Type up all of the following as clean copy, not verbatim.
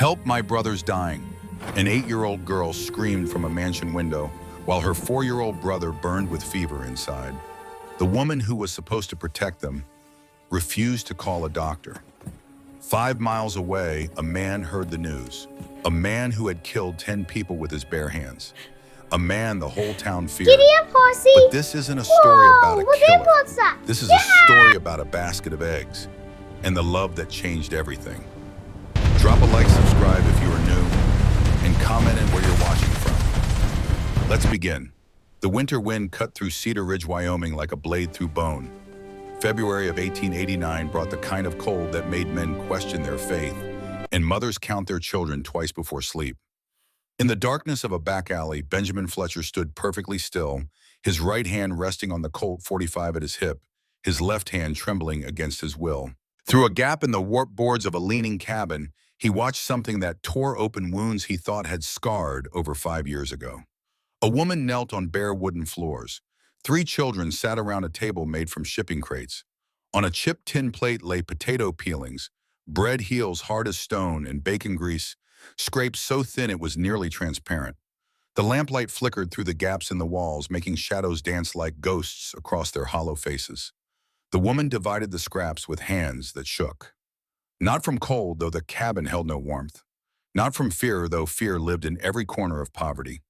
Help, my brother's dying. An 8-year-old girl screamed from a mansion window while her 4-year-old brother burned with fever inside. The woman who was supposed to protect them refused to call a doctor. 5 miles away, a man heard the news. A man who had killed 10 people with his bare hands. A man the whole town feared. Gideon Horsey. But this isn't a story about a killer. Whoa, This is a story about a basket of eggs and the love that changed everything. Drop a like, subscribe if you are new, and comment in where you're watching from. Let's begin. The winter wind cut through Cedar Ridge, Wyoming like a blade through bone. February of 1889 brought the kind of cold that made men question their faith and mothers count their children twice before sleep. In the darkness of a back alley, Benjamin Fletcher stood perfectly still, his right hand resting on the Colt 45 at his hip, his left hand trembling against his will. Through a gap in the warped boards of a leaning cabin, he watched something that tore open wounds he thought had scarred over 5 years ago. A woman knelt on bare wooden floors. 3 children sat around a table made from shipping crates. On a chipped tin plate lay potato peelings, bread heels hard as stone, and bacon grease, scraped so thin it was nearly transparent. The lamplight flickered through the gaps in the walls, making shadows dance like ghosts across their hollow faces. The woman divided the scraps with hands that shook. Not from cold, though the cabin held no warmth. Not from fear, though fear lived in every corner of poverty.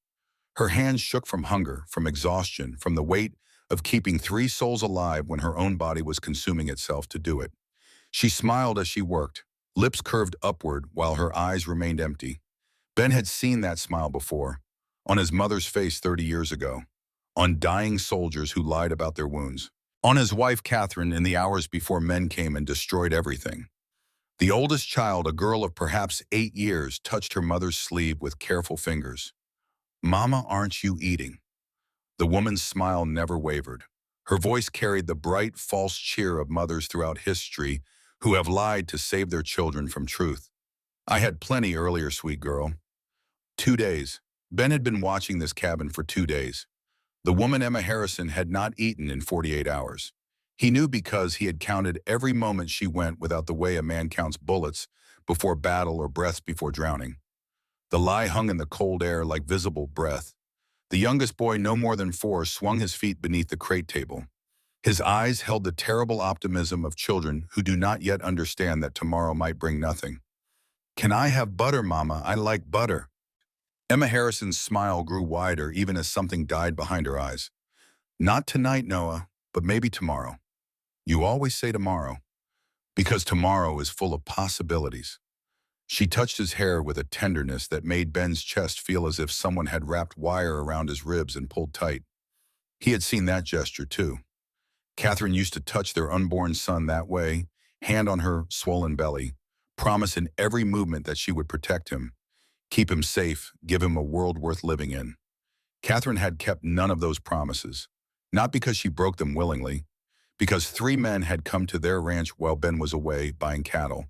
Her hands shook from hunger, from exhaustion, from the weight of keeping 3 souls alive when her own body was consuming itself to do it. She smiled as she worked, lips curved upward while her eyes remained empty. Ben had seen that smile before, on his mother's face 30 years ago, on dying soldiers who lied about their wounds, on his wife Catherine in the hours before men came and destroyed everything. The oldest child, a girl of perhaps 8 years, touched her mother's sleeve with careful fingers. "Mama, aren't you eating?" The woman's smile never wavered. Her voice carried the bright, false cheer of mothers throughout history who have lied to save their children from truth. "I had plenty earlier, sweet girl." 2 days. Ben had been watching this cabin for 2 days. The woman, Emma Harrison, had not eaten in 48 hours. He knew because he had counted every moment she went without the way a man counts bullets before battle or breaths before drowning. The lie hung in the cold air like visible breath. The youngest boy, no more than 4, swung his feet beneath the crate table. His eyes held the terrible optimism of children who do not yet understand that tomorrow might bring nothing. "Can I have butter, Mama? I like butter." Emma Harrison's smile grew wider even as something died behind her eyes. "Not tonight, Noah, but maybe tomorrow." "You always say tomorrow." "Because tomorrow is full of possibilities." She touched his hair with a tenderness that made Ben's chest feel as if someone had wrapped wire around his ribs and pulled tight. He had seen that gesture too. Catherine used to touch their unborn son that way, hand on her swollen belly, promise in every movement that she would protect him, keep him safe, give him a world worth living in. Catherine had kept none of those promises, not because she broke them willingly, because 3 men had come to their ranch while Ben was away buying cattle,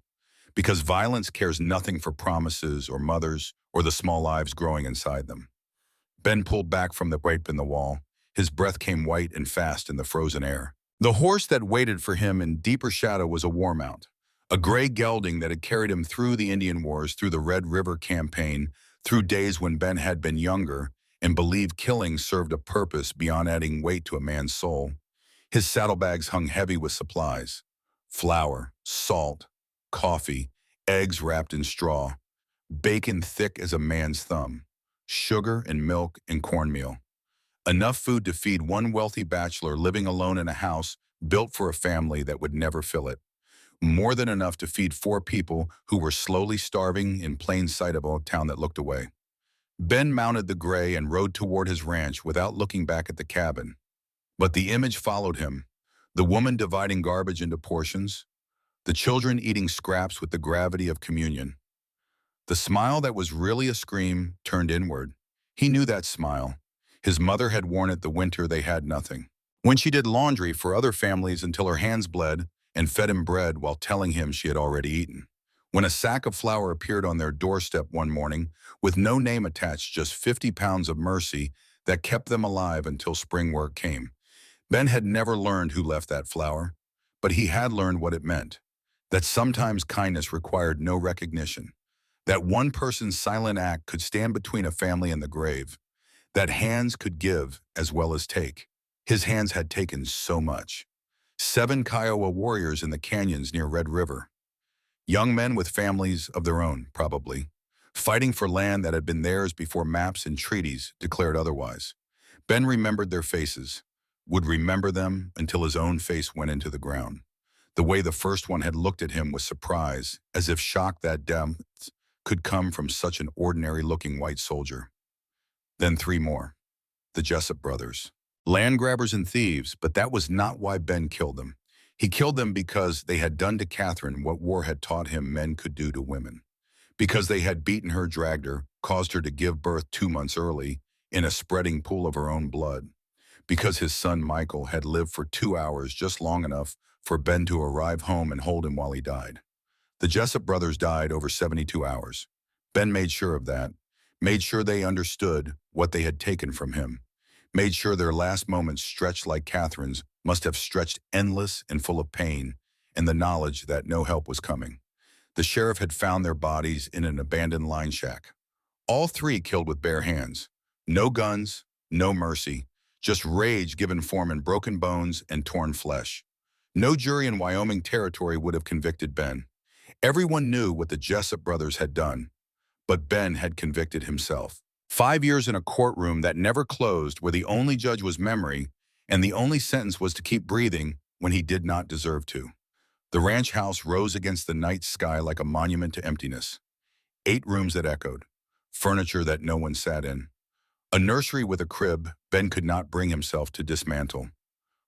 because violence cares nothing for promises or mothers or the small lives growing inside them. Ben pulled back from the break in the wall. His breath came white and fast in the frozen air. The horse that waited for him in deeper shadow was a war mount, a gray gelding that had carried him through the Indian Wars, through the Red River Campaign, through days when Ben had been younger and believed killing served a purpose beyond adding weight to a man's soul. His saddlebags hung heavy with supplies: flour, salt, coffee, eggs wrapped in straw, bacon thick as a man's thumb, sugar and milk and cornmeal. Enough food to feed one wealthy bachelor living alone in a house built for a family that would never fill it. More than enough to feed 4 people who were slowly starving in plain sight of a town that looked away. Ben mounted the gray and rode toward his ranch without looking back at the cabin. But the image followed him, the woman dividing garbage into portions, the children eating scraps with the gravity of communion. The smile that was really a scream turned inward. He knew that smile. His mother had worn it the winter they had nothing. When she did laundry for other families until her hands bled and fed him bread while telling him she had already eaten. When a sack of flour appeared on their doorstep one morning with no name attached, just 50 pounds of mercy that kept them alive until spring work came. Ben had never learned who left that flour, but he had learned what it meant, that sometimes kindness required no recognition, That one person's silent act could stand between a family and the grave. That hands could give as well as take. His hands had taken so much. 7 Kiowa warriors in the canyons near Red River. Young men with families of their own, probably, fighting for land that had been theirs before maps and treaties declared otherwise. Ben remembered their faces, would remember them until his own face went into the ground. The way the first one had looked at him was surprise, as if shocked that depth could come from such an ordinary-looking white soldier. Then 3 more. The Jessup brothers. Land grabbers and thieves, but that was not why Ben killed them. He killed them because they had done to Catherine what war had taught him men could do to women. Because they had beaten her, dragged her, caused her to give birth 2 months early in a spreading pool of her own blood. Because his son Michael had lived for 2 hours, just long enough for Ben to arrive home and hold him while he died. The Jessup brothers died over 72 hours. Ben made sure of that, made sure they understood what they had taken from him, made sure their last moments stretched like Catherine's must have stretched endless and full of pain and the knowledge that no help was coming. The sheriff had found their bodies in an abandoned line shack. All 3 killed with bare hands. No guns, no mercy, just rage given form in broken bones and torn flesh. No jury in Wyoming territory would have convicted Ben. Everyone knew what the Jessup brothers had done, but Ben had convicted himself. 5 years in a courtroom that never closed, where the only judge was memory, and the only sentence was to keep breathing when he did not deserve to. The ranch house rose against the night sky like a monument to emptiness. 8 rooms that echoed, furniture that no one sat in. A nursery with a crib Ben could not bring himself to dismantle.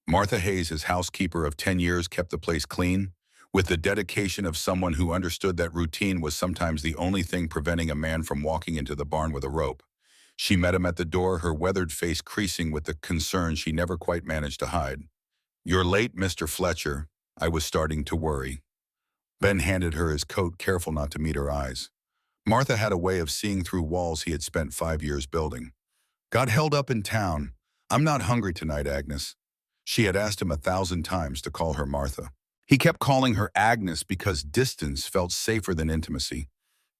Martha Hayes, his housekeeper of 10 years, kept the place clean, with the dedication of someone who understood that routine was sometimes the only thing preventing a man from walking into the barn with a rope. She met him at the door, her weathered face creasing with the concern she never quite managed to hide. "You're late, Mr. Fletcher." I was starting to worry. Ben handed her his coat, careful not to meet her eyes. Martha had a way of seeing through walls he had spent 5 years building. "Got held up in town. I'm not hungry tonight, Agnes." She had asked him 1,000 times to call her Martha. He kept calling her Agnes because distance felt safer than intimacy.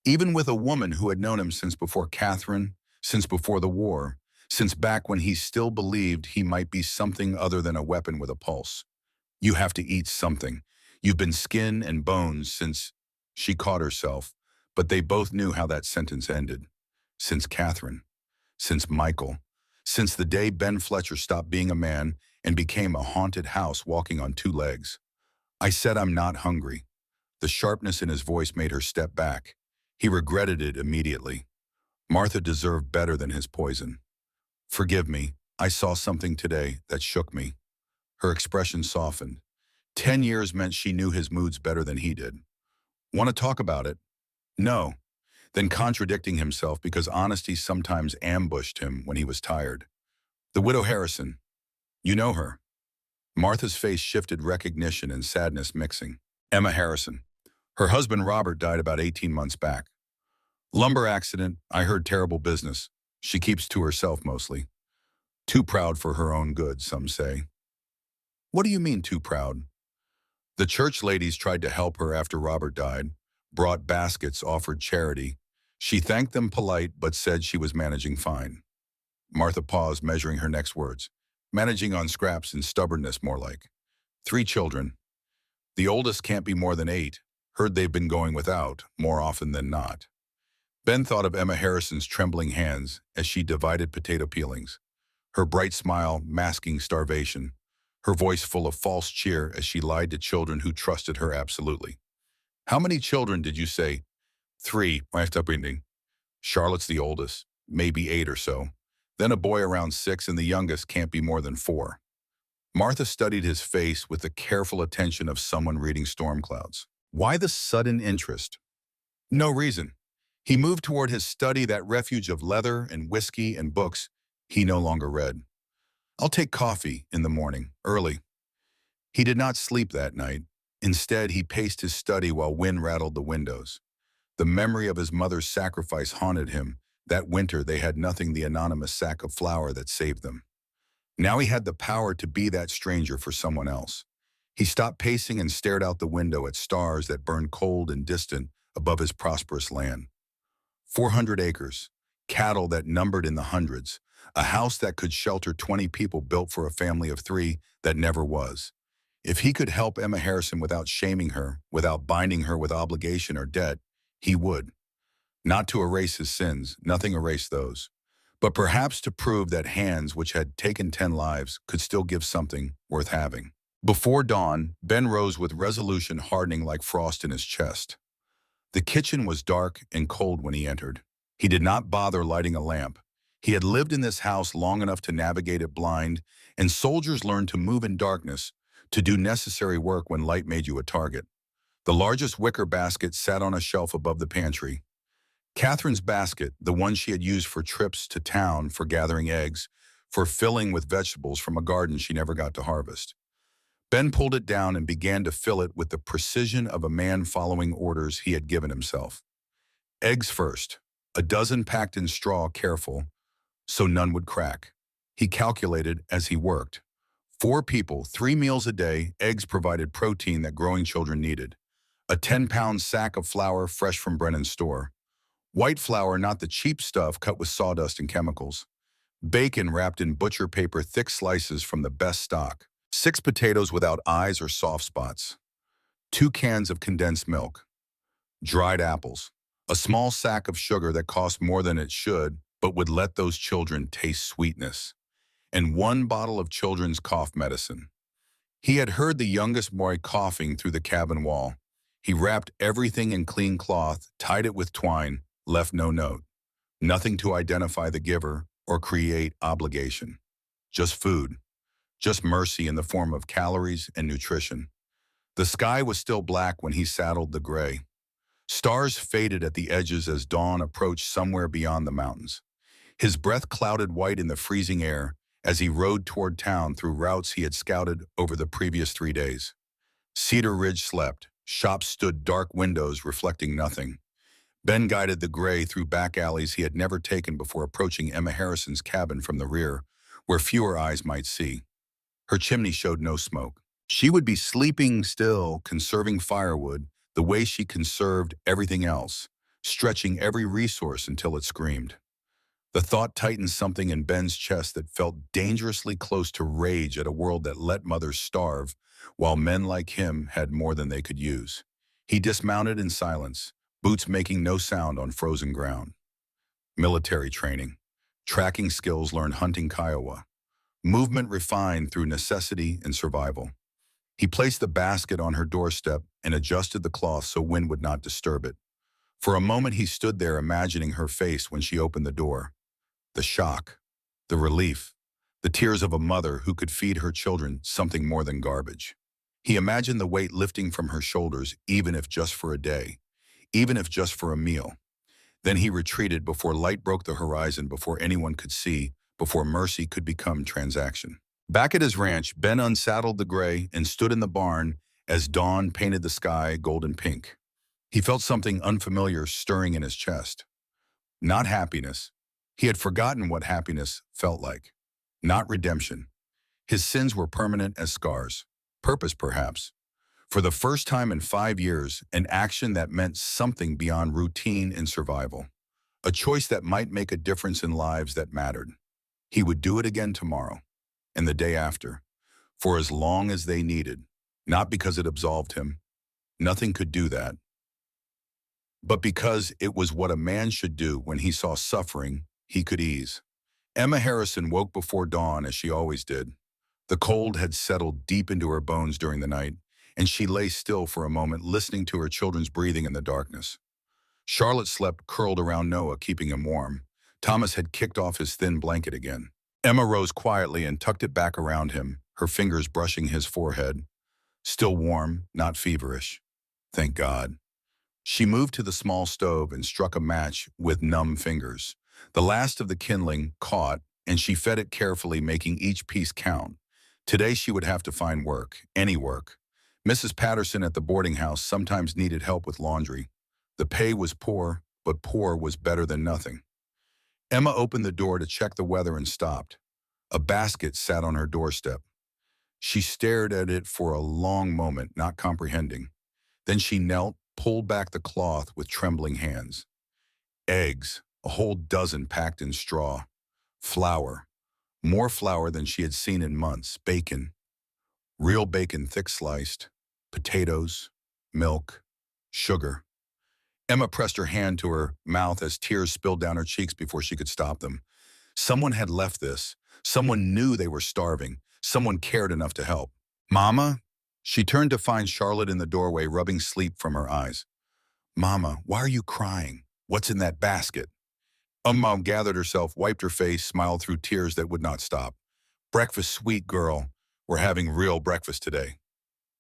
Even with a woman who had known him since before Catherine, since before the war, since back when he still believed he might be something other than a weapon with a pulse. "You have to eat something. You've been skin and bones since—" She caught herself, but they both knew how that sentence ended. Since Catherine. Since Michael. Since the day Ben Fletcher stopped being a man and became a haunted house walking on 2 legs. "I said I'm not hungry." The sharpness in his voice made her step back. He regretted it immediately. Martha deserved better than his poison. "Forgive me, I saw something today that shook me." Her expression softened. 10 years meant she knew his moods better than he did. "Want to talk about it?" "No." Then contradicting himself because honesty sometimes ambushed him when he was tired. "The widow Harrison. You know her." Martha's face shifted, recognition and sadness mixing. "Emma Harrison. Her husband Robert died about 18 months back. Lumber accident, I heard terrible business. She keeps to herself mostly. Too proud for her own good, some say." "What do you mean, too proud?" "The church ladies tried to help her after Robert died, brought baskets, offered charity. She thanked them polite, but said she was managing fine." Martha paused, measuring her next words. "Managing on scraps and stubbornness, more like. 3 children. The oldest can't be more than 8. Heard they've been going without, more often than not." Ben thought of Emma Harrison's trembling hands as she divided potato peelings, her bright smile masking starvation, her voice full of false cheer as she lied to children who trusted her absolutely. "How many children did you say?" 3, after ending. Charlotte's the oldest, maybe 8 or so. Then a boy around 6, and the youngest can't be more than 4. Martha studied his face with the careful attention of someone reading storm clouds. Why the sudden interest? No reason. He moved toward his study, that refuge of leather and whiskey and books he no longer read. "I'll take coffee in the morning, early." He did not sleep that night. Instead, he paced his study while wind rattled the windows. The memory of his mother's sacrifice haunted him. That winter they had nothing, the anonymous sack of flour that saved them. Now he had the power to be that stranger for someone else. He stopped pacing and stared out the window at stars that burned cold and distant above his prosperous land. 400 acres, cattle that numbered in the hundreds, a house that could shelter 20 people built for a family of three that never was. If he could help Emma Harrison without shaming her, without binding her with obligation or debt, he would. Not to erase his sins, nothing erased those, but perhaps to prove that hands which had taken 10 lives could still give something worth having. Before dawn, Ben rose with resolution hardening like frost in his chest. The kitchen was dark and cold when he entered. He did not bother lighting a lamp. He had lived in this house long enough to navigate it blind, and soldiers learned to move in darkness, to do necessary work when light made you a target. The largest wicker basket sat on a shelf above the pantry. Catherine's basket, the one she had used for trips to town, for gathering eggs, for filling with vegetables from a garden she never got to harvest. Ben pulled it down and began to fill it with the precision of a man following orders he had given himself. Eggs first, a dozen packed in straw, careful, so none would crack. He calculated as he worked. 4 people, 3 meals a day, eggs provided protein that growing children needed. A 10-pound sack of flour fresh from Brennan's store. White flour, not the cheap stuff cut with sawdust and chemicals. Bacon wrapped in butcher paper, thick slices from the best stock. 6 potatoes without eyes or soft spots. 2 cans of condensed milk. Dried apples. A small sack of sugar that cost more than it should, but would let those children taste sweetness. And 1 bottle of children's cough medicine. He had heard the youngest boy coughing through the cabin wall. He wrapped everything in clean cloth, tied it with twine, left no note. Nothing to identify the giver or create obligation. Just food. Just mercy in the form of calories and nutrition. The sky was still black when he saddled the gray. Stars faded at the edges as dawn approached somewhere beyond the mountains. His breath clouded white in the freezing air as he rode toward town through routes he had scouted over the previous 3 days. Cedar Ridge slept. Shops stood dark windows reflecting nothing. Ben guided the gray through back alleys he had never taken before approaching Emma Harrison's cabin from the rear, where fewer eyes might see. Her chimney showed no smoke. She would be sleeping still, conserving firewood, the way she conserved everything else, stretching every resource until it screamed. The thought tightened something in Ben's chest that felt dangerously close to rage at a world that let mothers starve, while men like him had more than they could use. He dismounted in silence, boots making no sound on frozen ground. Military training. Tracking skills learned hunting Kiowa. Movement refined through necessity and survival. He placed the basket on her doorstep and adjusted the cloth so wind would not disturb it. For a moment he stood there imagining her face when she opened the door. The shock, the relief, the tears of a mother who could feed her children something more than garbage. He imagined the weight lifting from her shoulders, even if just for a day, even if just for a meal. Then he retreated before light broke the horizon, before anyone could see, before mercy could become transaction. Back at his ranch, Ben unsaddled the gray and stood in the barn as dawn painted the sky golden pink. He felt something unfamiliar stirring in his chest. Not happiness. He had forgotten what happiness felt like. Not redemption. His sins were permanent as scars. Purpose, perhaps. For the first time in 5 years, an action that meant something beyond routine and survival. A choice that might make a difference in lives that mattered. He would do it again tomorrow, and the day after, for as long as they needed, not because it absolved him. Nothing could do that. But because it was what a man should do when he saw suffering he could ease. Emma Harrison woke before dawn as she always did. The cold had settled deep into her bones during the night, and she lay still for a moment, listening to her children's breathing in the darkness. Charlotte slept curled around Noah, keeping him warm. Thomas had kicked off his thin blanket again. Emma rose quietly and tucked it back around him, her fingers brushing his forehead. Still warm, not feverish. Thank God. She moved to the small stove and struck a match with numb fingers. The last of the kindling caught, and she fed it carefully, making each piece count. Today she would have to find work, any work. Mrs. Patterson at the boarding house sometimes needed help with laundry. The pay was poor, but poor was better than nothing. Emma opened the door to check the weather and stopped. A basket sat on her doorstep. She stared at it for a long moment, not comprehending. Then she knelt, pulled back the cloth with trembling hands. Eggs, a whole dozen packed in straw. Flour, more flour than she had seen in months. Bacon, real bacon thick sliced. Potatoes, milk, sugar. Emma pressed her hand to her mouth as tears spilled down her cheeks before she could stop them. Someone had left this. Someone knew they were starving. Someone cared enough to help. Mama? She turned to find Charlotte in the doorway, rubbing sleep from her eyes. Mama, why are you crying? What's in that basket? Mom gathered herself, wiped her face, smiled through tears that would not stop. Breakfast, sweet girl. We're having real breakfast today.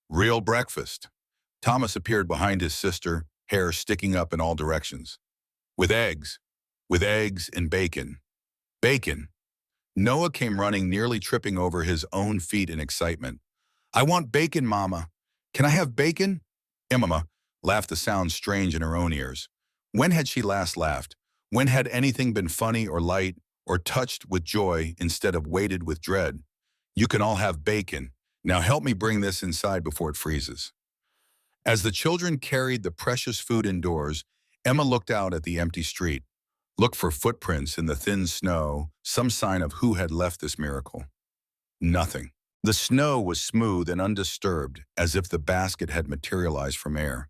Real breakfast. Thomas appeared behind his sister, hair sticking up in all directions. With eggs. With eggs and bacon. Bacon. Noah came running, nearly tripping over his own feet in excitement. I want bacon, Mama. Can I have bacon? Emma laughed, a sound strange in her own ears. When had she last laughed? When had anything been funny or light or touched with joy instead of weighted with dread? You can all have bacon. Now help me bring this inside before it freezes. As the children carried the precious food indoors, Emma looked out at the empty street, looked for footprints in the thin snow, some sign of who had left this miracle. Nothing. The snow was smooth and undisturbed, as if the basket had materialized from air.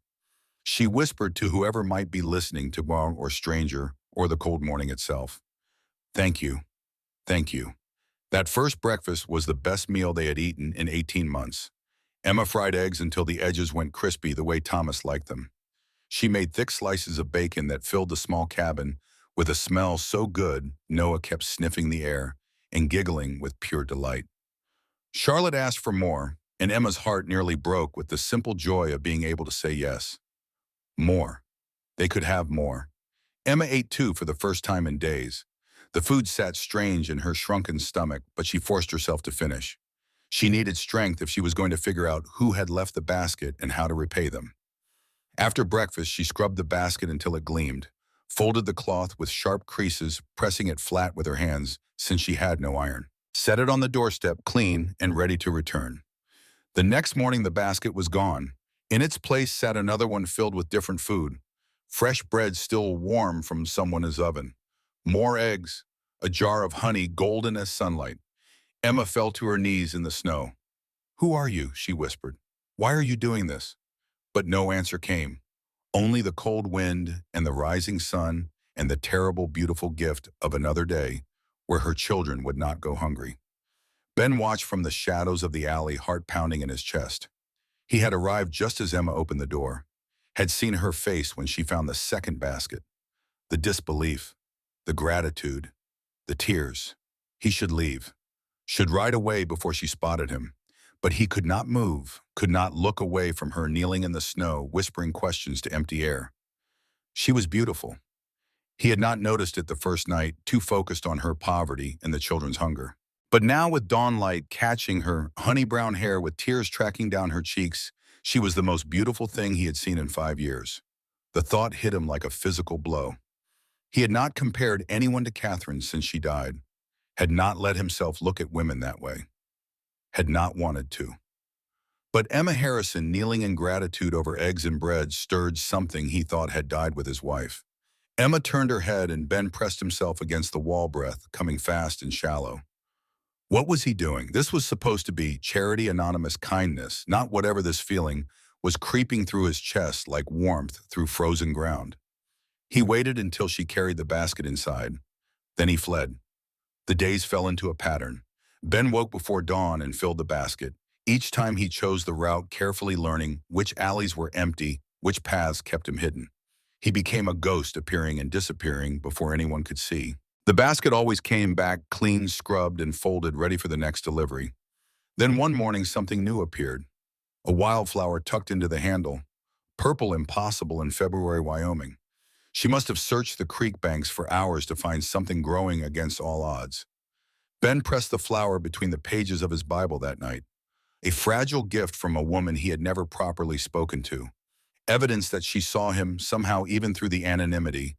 She whispered to whoever might be listening, to wrong or stranger, or the cold morning itself. Thank you. Thank you. That first breakfast was the best meal they had eaten in 18 months. Emma fried eggs until the edges went crispy the way Thomas liked them. She made thick slices of bacon that filled the small cabin with a smell so good Noah kept sniffing the air and giggling with pure delight. Charlotte asked for more, and Emma's heart nearly broke with the simple joy of being able to say yes. More. They could have more. Emma ate too for the first time in days. The food sat strange in her shrunken stomach, but she forced herself to finish. She needed strength if she was going to figure out who had left the basket and how to repay them. After breakfast, she scrubbed the basket until it gleamed, folded the cloth with sharp creases, pressing it flat with her hands since she had no iron. Set it on the doorstep, clean and ready to return. The next morning, the basket was gone. In its place sat another one filled with different food. Fresh bread still warm from someone's oven. More eggs, a jar of honey golden as sunlight. Emma fell to her knees in the snow. Who are you? She whispered. Why are you doing this? But no answer came. Only the cold wind and the rising sun and the terrible, beautiful gift of another day where her children would not go hungry. Ben watched from the shadows of the alley, heart pounding in his chest. He had arrived just as Emma opened the door, had seen her face when she found the second basket. The disbelief, the gratitude, the tears. He should leave, should ride away before she spotted him. But he could not move, could not look away from her kneeling in the snow, whispering questions to empty air. She was beautiful. He had not noticed it the first night, too focused on her poverty and the children's hunger. But now, with dawnlight catching her honey-brown hair, with tears tracking down her cheeks, she was the most beautiful thing he had seen in 5 years. The thought hit him like a physical blow. He had not compared anyone to Catherine since she died, had not let himself look at women that way, had not wanted to. But Emma Harrison, kneeling in gratitude over eggs and bread, stirred something he thought had died with his wife. Emma turned her head and Ben pressed himself against the wall, breath coming fast and shallow. What was he doing? This was supposed to be charity, anonymous kindness, not whatever this feeling was creeping through his chest like warmth through frozen ground. He waited until she carried the basket inside. Then he fled. The days fell into a pattern. Ben woke before dawn and filled the basket. Each time he chose the route, carefully learning which alleys were empty, which paths kept him hidden. He became a ghost, appearing and disappearing before anyone could see. The basket always came back clean, scrubbed, and folded, ready for the next delivery. Then one morning, something new appeared. A wildflower tucked into the handle. Purple, impossible in February, Wyoming. She must have searched the creek banks for hours to find something growing against all odds. Ben pressed the flower between the pages of his Bible that night. A fragile gift from a woman he had never properly spoken to. Evidence that she saw him somehow, even through the anonymity,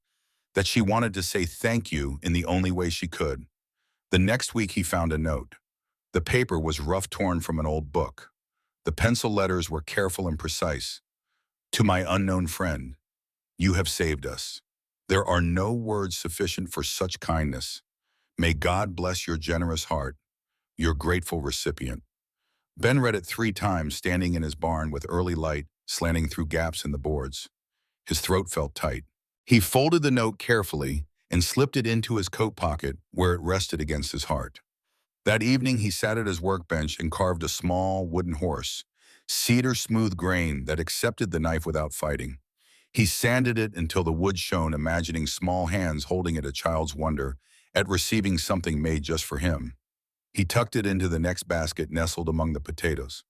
that she wanted to say thank you in the only way she could. The next week he found a note. The paper was rough, torn from an old book. The pencil letters were careful and precise. To my unknown friend, you have saved us. There are no words sufficient for such kindness. May God bless your generous heart, your grateful recipient. Ben read it 3 times, standing in his barn with early light slanting through gaps in the boards. His throat felt tight. He folded the note carefully and slipped it into his coat pocket where it rested against his heart. That evening, he sat at his workbench and carved a small wooden horse, cedar smooth grain that accepted the knife without fighting. He sanded it until the wood shone, imagining small hands holding it, a child's wonder at receiving something made just for him. He tucked it into the next basket nestled among the potatoes.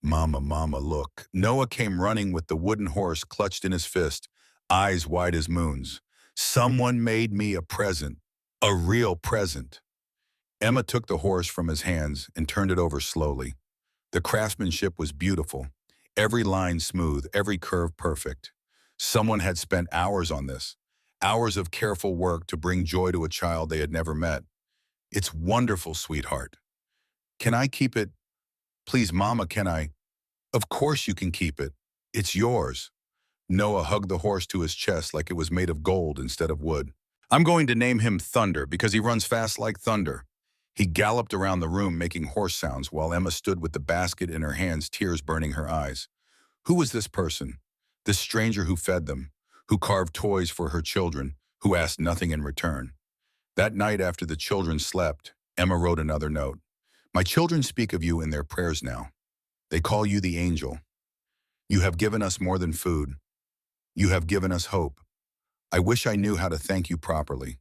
Mama, Mama, look. Noah came running with the wooden horse clutched in his fist, eyes wide as moons. Someone made me a present, a real present. Emma took the horse from his hands and turned it over slowly. The craftsmanship was beautiful, every line smooth, every curve perfect. Someone had spent hours on this, hours of careful work to bring joy to a child they had never met. It's wonderful, sweetheart. Can I keep it? Please, Mama, can I? Of course you can keep it. It's yours. Noah hugged the horse to his chest like it was made of gold instead of wood. I'm going to name him Thunder because he runs fast like thunder. He galloped around the room making horse sounds while Emma stood with the basket in her hands, tears burning her eyes. Who was this person? This stranger who fed them, who carved toys for her children, who asked nothing in return. That night after the children slept, Emma wrote another note. My children speak of you in their prayers now. They call you the angel. You have given us more than food. You have given us hope. I wish I knew how to thank you properly.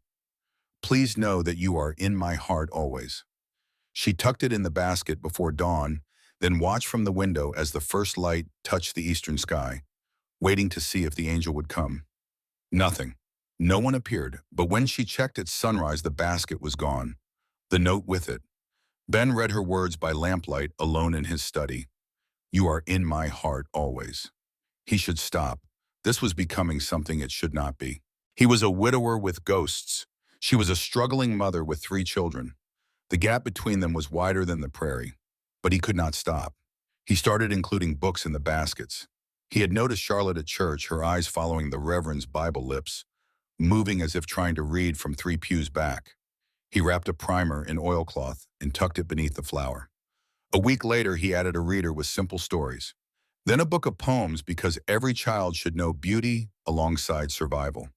Please know that you are in my heart always. She tucked it in the basket before dawn, then watched from the window as the first light touched the eastern sky, waiting to see if the angel would come. Nothing. No one appeared, but when she checked at sunrise, the basket was gone, the note with it. Ben read her words by lamplight, alone in his study. You are in my heart always. He should stop. This was becoming something it should not be. He was a widower with ghosts. She was a struggling mother with 3 children. The gap between them was wider than the prairie, but he could not stop. He started including books in the baskets. He had noticed Charlotte at church, her eyes following the Reverend's Bible lips, moving as if trying to read from 3 pews back. He wrapped a primer in oilcloth and tucked it beneath the flower. A week later, he added a reader with simple stories. Then a book of poems because every child should know beauty alongside survival.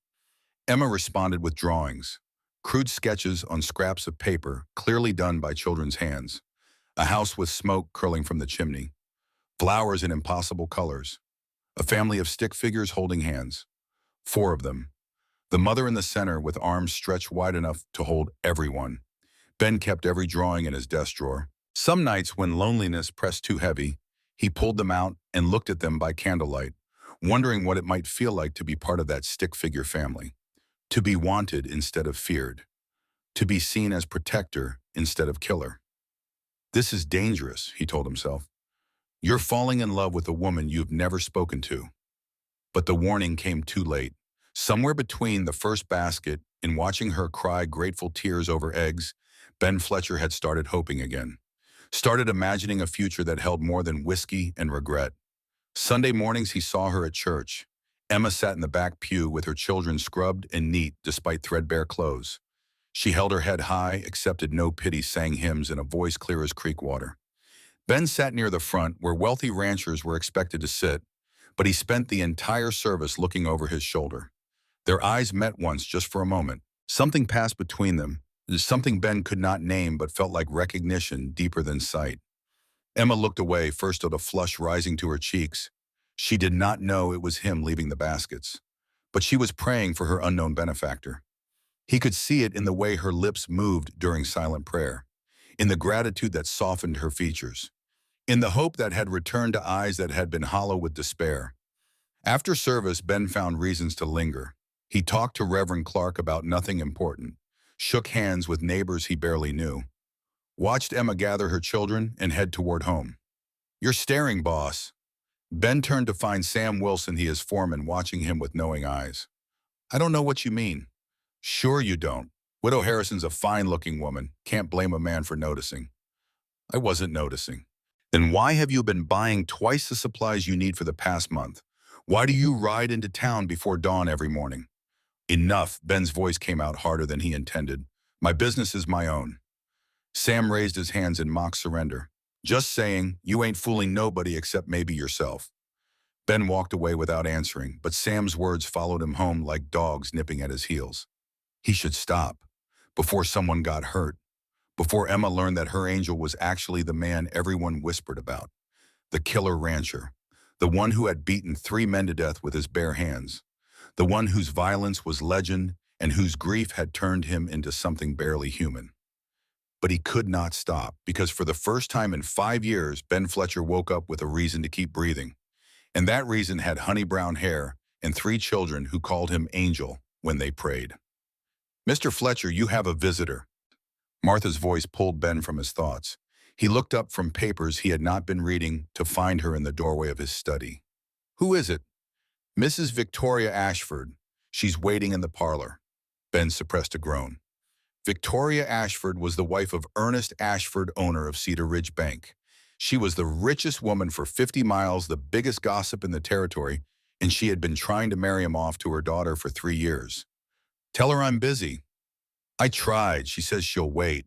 Emma responded with drawings, crude sketches on scraps of paper clearly done by children's hands. A house with smoke curling from the chimney. Flowers in impossible colors. A family of stick figures holding hands. 4 of them. The mother in the center with arms stretched wide enough to hold everyone. Ben kept every drawing in his desk drawer. Some nights when loneliness pressed too heavy, he pulled them out and looked at them by candlelight, wondering what it might feel like to be part of that stick figure family. To be wanted instead of feared. To be seen as protector instead of killer. This is dangerous, he told himself. You're falling in love with a woman you've never spoken to. But the warning came too late. Somewhere between the first basket and watching her cry grateful tears over eggs, Ben Fletcher had started hoping again. Started imagining a future that held more than whiskey and regret. Sunday mornings he saw her at church. Emma sat in the back pew with her children scrubbed and neat despite threadbare clothes. She held her head high, accepted no pity, sang hymns in a voice clear as creek water. Ben sat near the front where wealthy ranchers were expected to sit, but he spent the entire service looking over his shoulder. Their eyes met once just for a moment. Something passed between them, something Ben could not name but felt like recognition deeper than sight. Emma looked away, first at a flush rising to her cheeks. She did not know it was him leaving the baskets, but she was praying for her unknown benefactor. He could see it in the way her lips moved during silent prayer, in the gratitude that softened her features, in the hope that had returned to eyes that had been hollow with despair. After service, Ben found reasons to linger. He talked to Reverend Clark about nothing important, shook hands with neighbors he barely knew, watched Emma gather her children and head toward home. You're staring, boss. Ben turned to find Sam Wilson, his foreman, watching him with knowing eyes. I don't know what you mean. Sure you don't. Widow Harrison's a fine-looking woman. Can't blame a man for noticing. I wasn't noticing. Then why have you been buying twice the supplies you need for the past month? Why do you ride into town before dawn every morning? Enough, Ben's voice came out harder than he intended. My business is my own. Sam raised his hands in mock surrender. Just saying, you ain't fooling nobody except maybe yourself. Ben walked away without answering, but Sam's words followed him home like dogs nipping at his heels. He should stop, before someone got hurt, before Emma learned that her angel was actually the man everyone whispered about, the killer rancher, the one who had beaten 3 men to death with his bare hands, the one whose violence was legend and whose grief had turned him into something barely human. But he could not stop, because for the first time in 5 years, Ben Fletcher woke up with a reason to keep breathing. And that reason had honey brown hair and 3 children who called him Angel when they prayed. Mr. Fletcher, you have a visitor. Martha's voice pulled Ben from his thoughts. He looked up from papers he had not been reading to find her in the doorway of his study. Who is it? Mrs. Victoria Ashford. She's waiting in the parlor. Ben suppressed a groan. Victoria Ashford was the wife of Ernest Ashford, owner of Cedar Ridge Bank. She was the richest woman for 50 miles, the biggest gossip in the territory, and she had been trying to marry him off to her daughter for 3 years. Tell her I'm busy. I tried. She says she'll wait.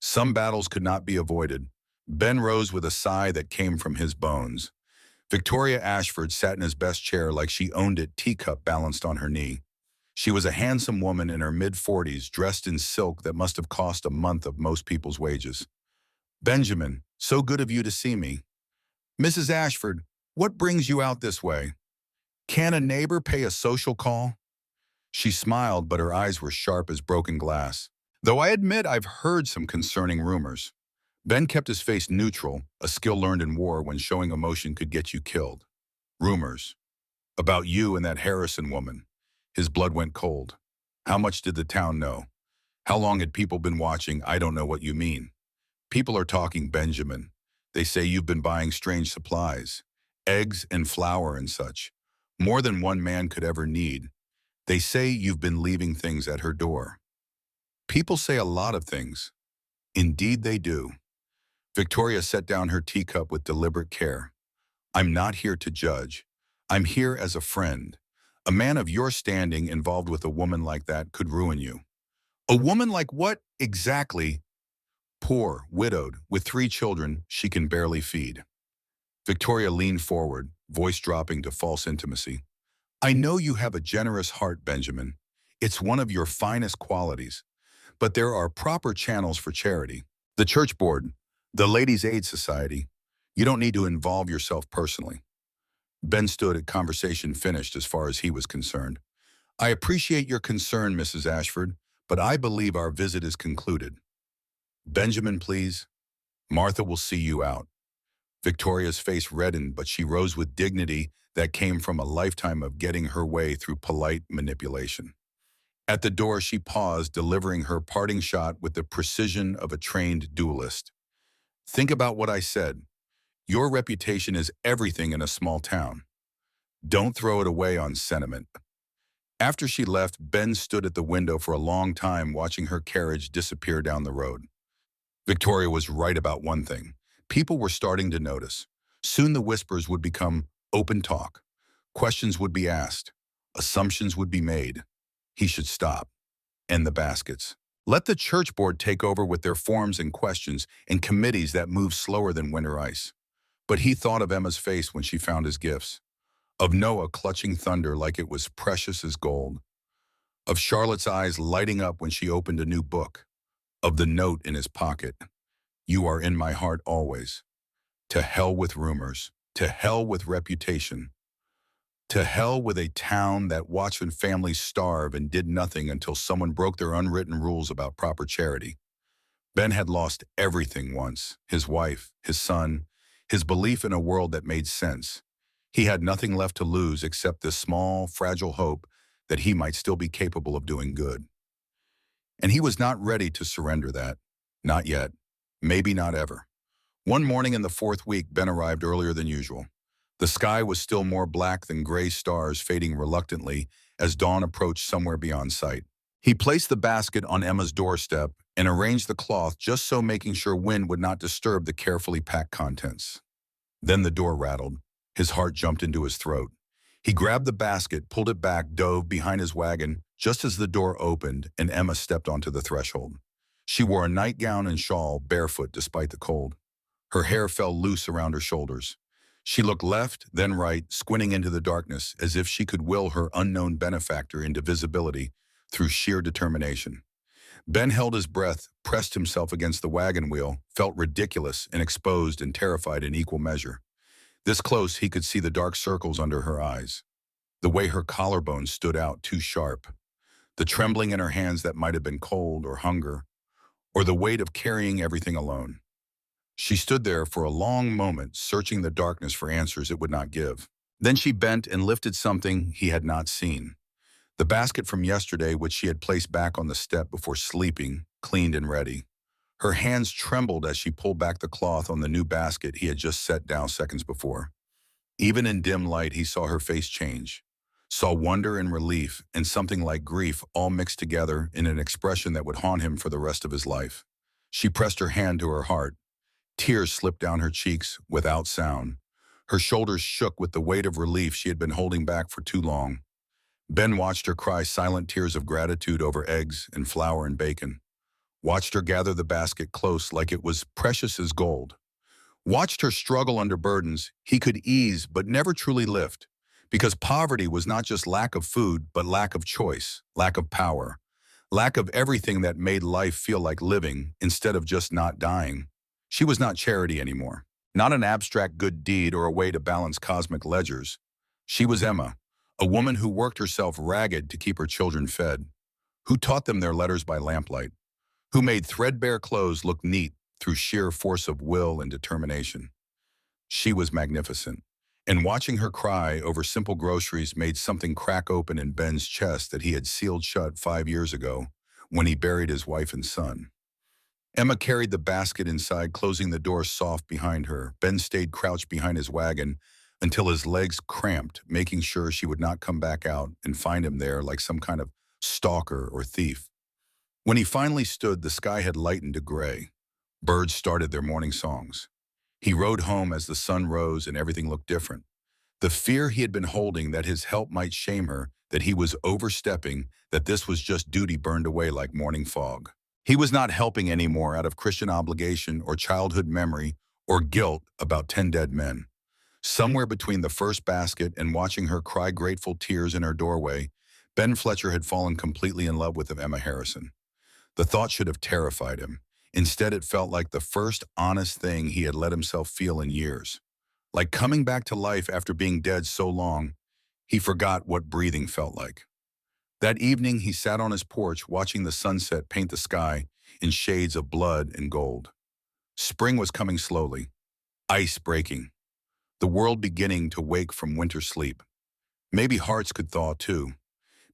Some battles could not be avoided. Ben rose with a sigh that came from his bones. Victoria Ashford sat in his best chair like she owned it, teacup balanced on her knee. She was a handsome woman in her mid-40s, dressed in silk that must have cost a month of most people's wages. Benjamin, so good of you to see me. Mrs. Ashford, what brings you out this way? Can a neighbor pay a social call? She smiled, but her eyes were sharp as broken glass. Though I admit I've heard some concerning rumors. Ben kept his face neutral, a skill learned in war when showing emotion could get you killed. Rumors. About you and that Harrison woman. His blood went cold. How much did the town know? How long had people been watching? I don't know what you mean. People are talking, Benjamin. They say you've been buying strange supplies. Eggs and flour and such. More than one man could ever need. They say you've been leaving things at her door. People say a lot of things. Indeed they do. Victoria set down her teacup with deliberate care. I'm not here to judge. I'm here as a friend. A man of your standing involved with a woman like that could ruin you. A woman like what exactly? Poor, widowed, with 3 children she can barely feed. Victoria leaned forward, voice dropping to false intimacy. I know you have a generous heart, Benjamin. It's one of your finest qualities. But there are proper channels for charity. The church board, the Ladies' Aid Society. You don't need to involve yourself personally. Ben stood at conversation finished as far as he was concerned. I appreciate your concern, Mrs. Ashford, but I believe our visit is concluded. Benjamin, please. Martha will see you out. Victoria's face reddened, but she rose with dignity that came from a lifetime of getting her way through polite manipulation. At the door, she paused, delivering her parting shot with the precision of a trained duelist. Think about what I said. Your reputation is everything in a small town. Don't throw it away on sentiment. After she left, Ben stood at the window for a long time watching her carriage disappear down the road. Victoria was right about one thing. People were starting to notice. Soon the whispers would become open talk. Questions would be asked. Assumptions would be made. He should stop. End the baskets. Let the church board take over with their forms and questions and committees that move slower than winter ice. But he thought of Emma's face when she found his gifts, of Noah clutching thunder like it was precious as gold, of Charlotte's eyes lighting up when she opened a new book, of the note in his pocket. You are in my heart always. To hell with rumors, to hell with reputation, to hell with a town that watched families starve and did nothing until someone broke their unwritten rules about proper charity. Ben had lost everything once, his wife, his son, his belief in a world that made sense. He had nothing left to lose except this small, fragile hope that he might still be capable of doing good. And he was not ready to surrender that. Not yet. Maybe not ever. One morning in the 4th week, Ben arrived earlier than usual. The sky was still more black than gray stars fading reluctantly as dawn approached somewhere beyond sight. He placed the basket on Emma's doorstep and arranged the cloth just so, making sure wind would not disturb the carefully packed contents. Then the door rattled. His heart jumped into his throat. He grabbed the basket, pulled it back, dove behind his wagon, just as the door opened and Emma stepped onto the threshold. She wore a nightgown and shawl, barefoot despite the cold. Her hair fell loose around her shoulders. She looked left, then right, squinting into the darkness as if she could will her unknown benefactor into visibility through sheer determination. Ben held his breath, pressed himself against the wagon wheel, felt ridiculous and exposed and terrified in equal measure. This close, he could see the dark circles under her eyes, the way her collarbones stood out too sharp, the trembling in her hands that might have been cold or hunger, or the weight of carrying everything alone. She stood there for a long moment, searching the darkness for answers it would not give. Then she bent and lifted something he had not seen. The basket from yesterday, which she had placed back on the step before sleeping, cleaned and ready. Her hands trembled as she pulled back the cloth on the new basket he had just set down seconds before. Even in dim light, he saw her face change, saw wonder and relief and something like grief all mixed together in an expression that would haunt him for the rest of his life. She pressed her hand to her heart. Tears slipped down her cheeks without sound. Her shoulders shook with the weight of relief she had been holding back for too long. Ben watched her cry silent tears of gratitude over eggs and flour and bacon. Watched her gather the basket close like it was precious as gold. Watched her struggle under burdens he could ease but never truly lift, because poverty was not just lack of food, but lack of choice, lack of power, lack of everything that made life feel like living instead of just not dying. She was not charity anymore, not an abstract good deed or a way to balance cosmic ledgers. She was Emma, a woman who worked herself ragged to keep her children fed, who taught them their letters by lamplight, who made threadbare clothes look neat through sheer force of will and determination. She was magnificent, and watching her cry over simple groceries made something crack open in Ben's chest that he had sealed shut 5 years ago when he buried his wife and son. Emma carried the basket inside, closing the door soft behind her. Ben stayed crouched behind his wagon until his legs cramped, making sure she would not come back out and find him there like some kind of stalker or thief. When he finally stood, the sky had lightened to gray. Birds started their morning songs. He rode home as the sun rose and everything looked different. The fear he had been holding that his help might shame her, that he was overstepping, that this was just duty burned away like morning fog. He was not helping anymore out of Christian obligation or childhood memory or guilt about 10 dead men. Somewhere between the first basket and watching her cry grateful tears in her doorway, Ben Fletcher had fallen completely in love with Emma Harrison. The thought should have terrified him. Instead, it felt like the first honest thing he had let himself feel in years. Like coming back to life after being dead so long, he forgot what breathing felt like. That evening, he sat on his porch watching the sunset paint the sky in shades of blood and gold. Spring was coming slowly, ice breaking, the world beginning to wake from winter sleep. Maybe hearts could thaw too.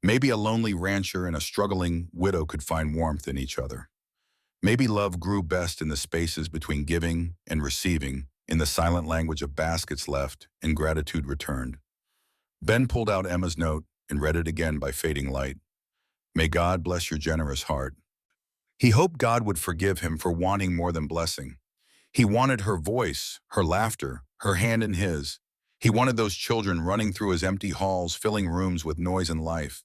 Maybe a lonely rancher and a struggling widow could find warmth in each other. Maybe love grew best in the spaces between giving and receiving, in the silent language of baskets left and gratitude returned. Ben pulled out Emma's note and read it again by fading light. May God bless your generous heart. He hoped God would forgive him for wanting more than blessing. He wanted her voice, her laughter, her hand in his. He wanted those children running through his empty halls, filling rooms with noise and life.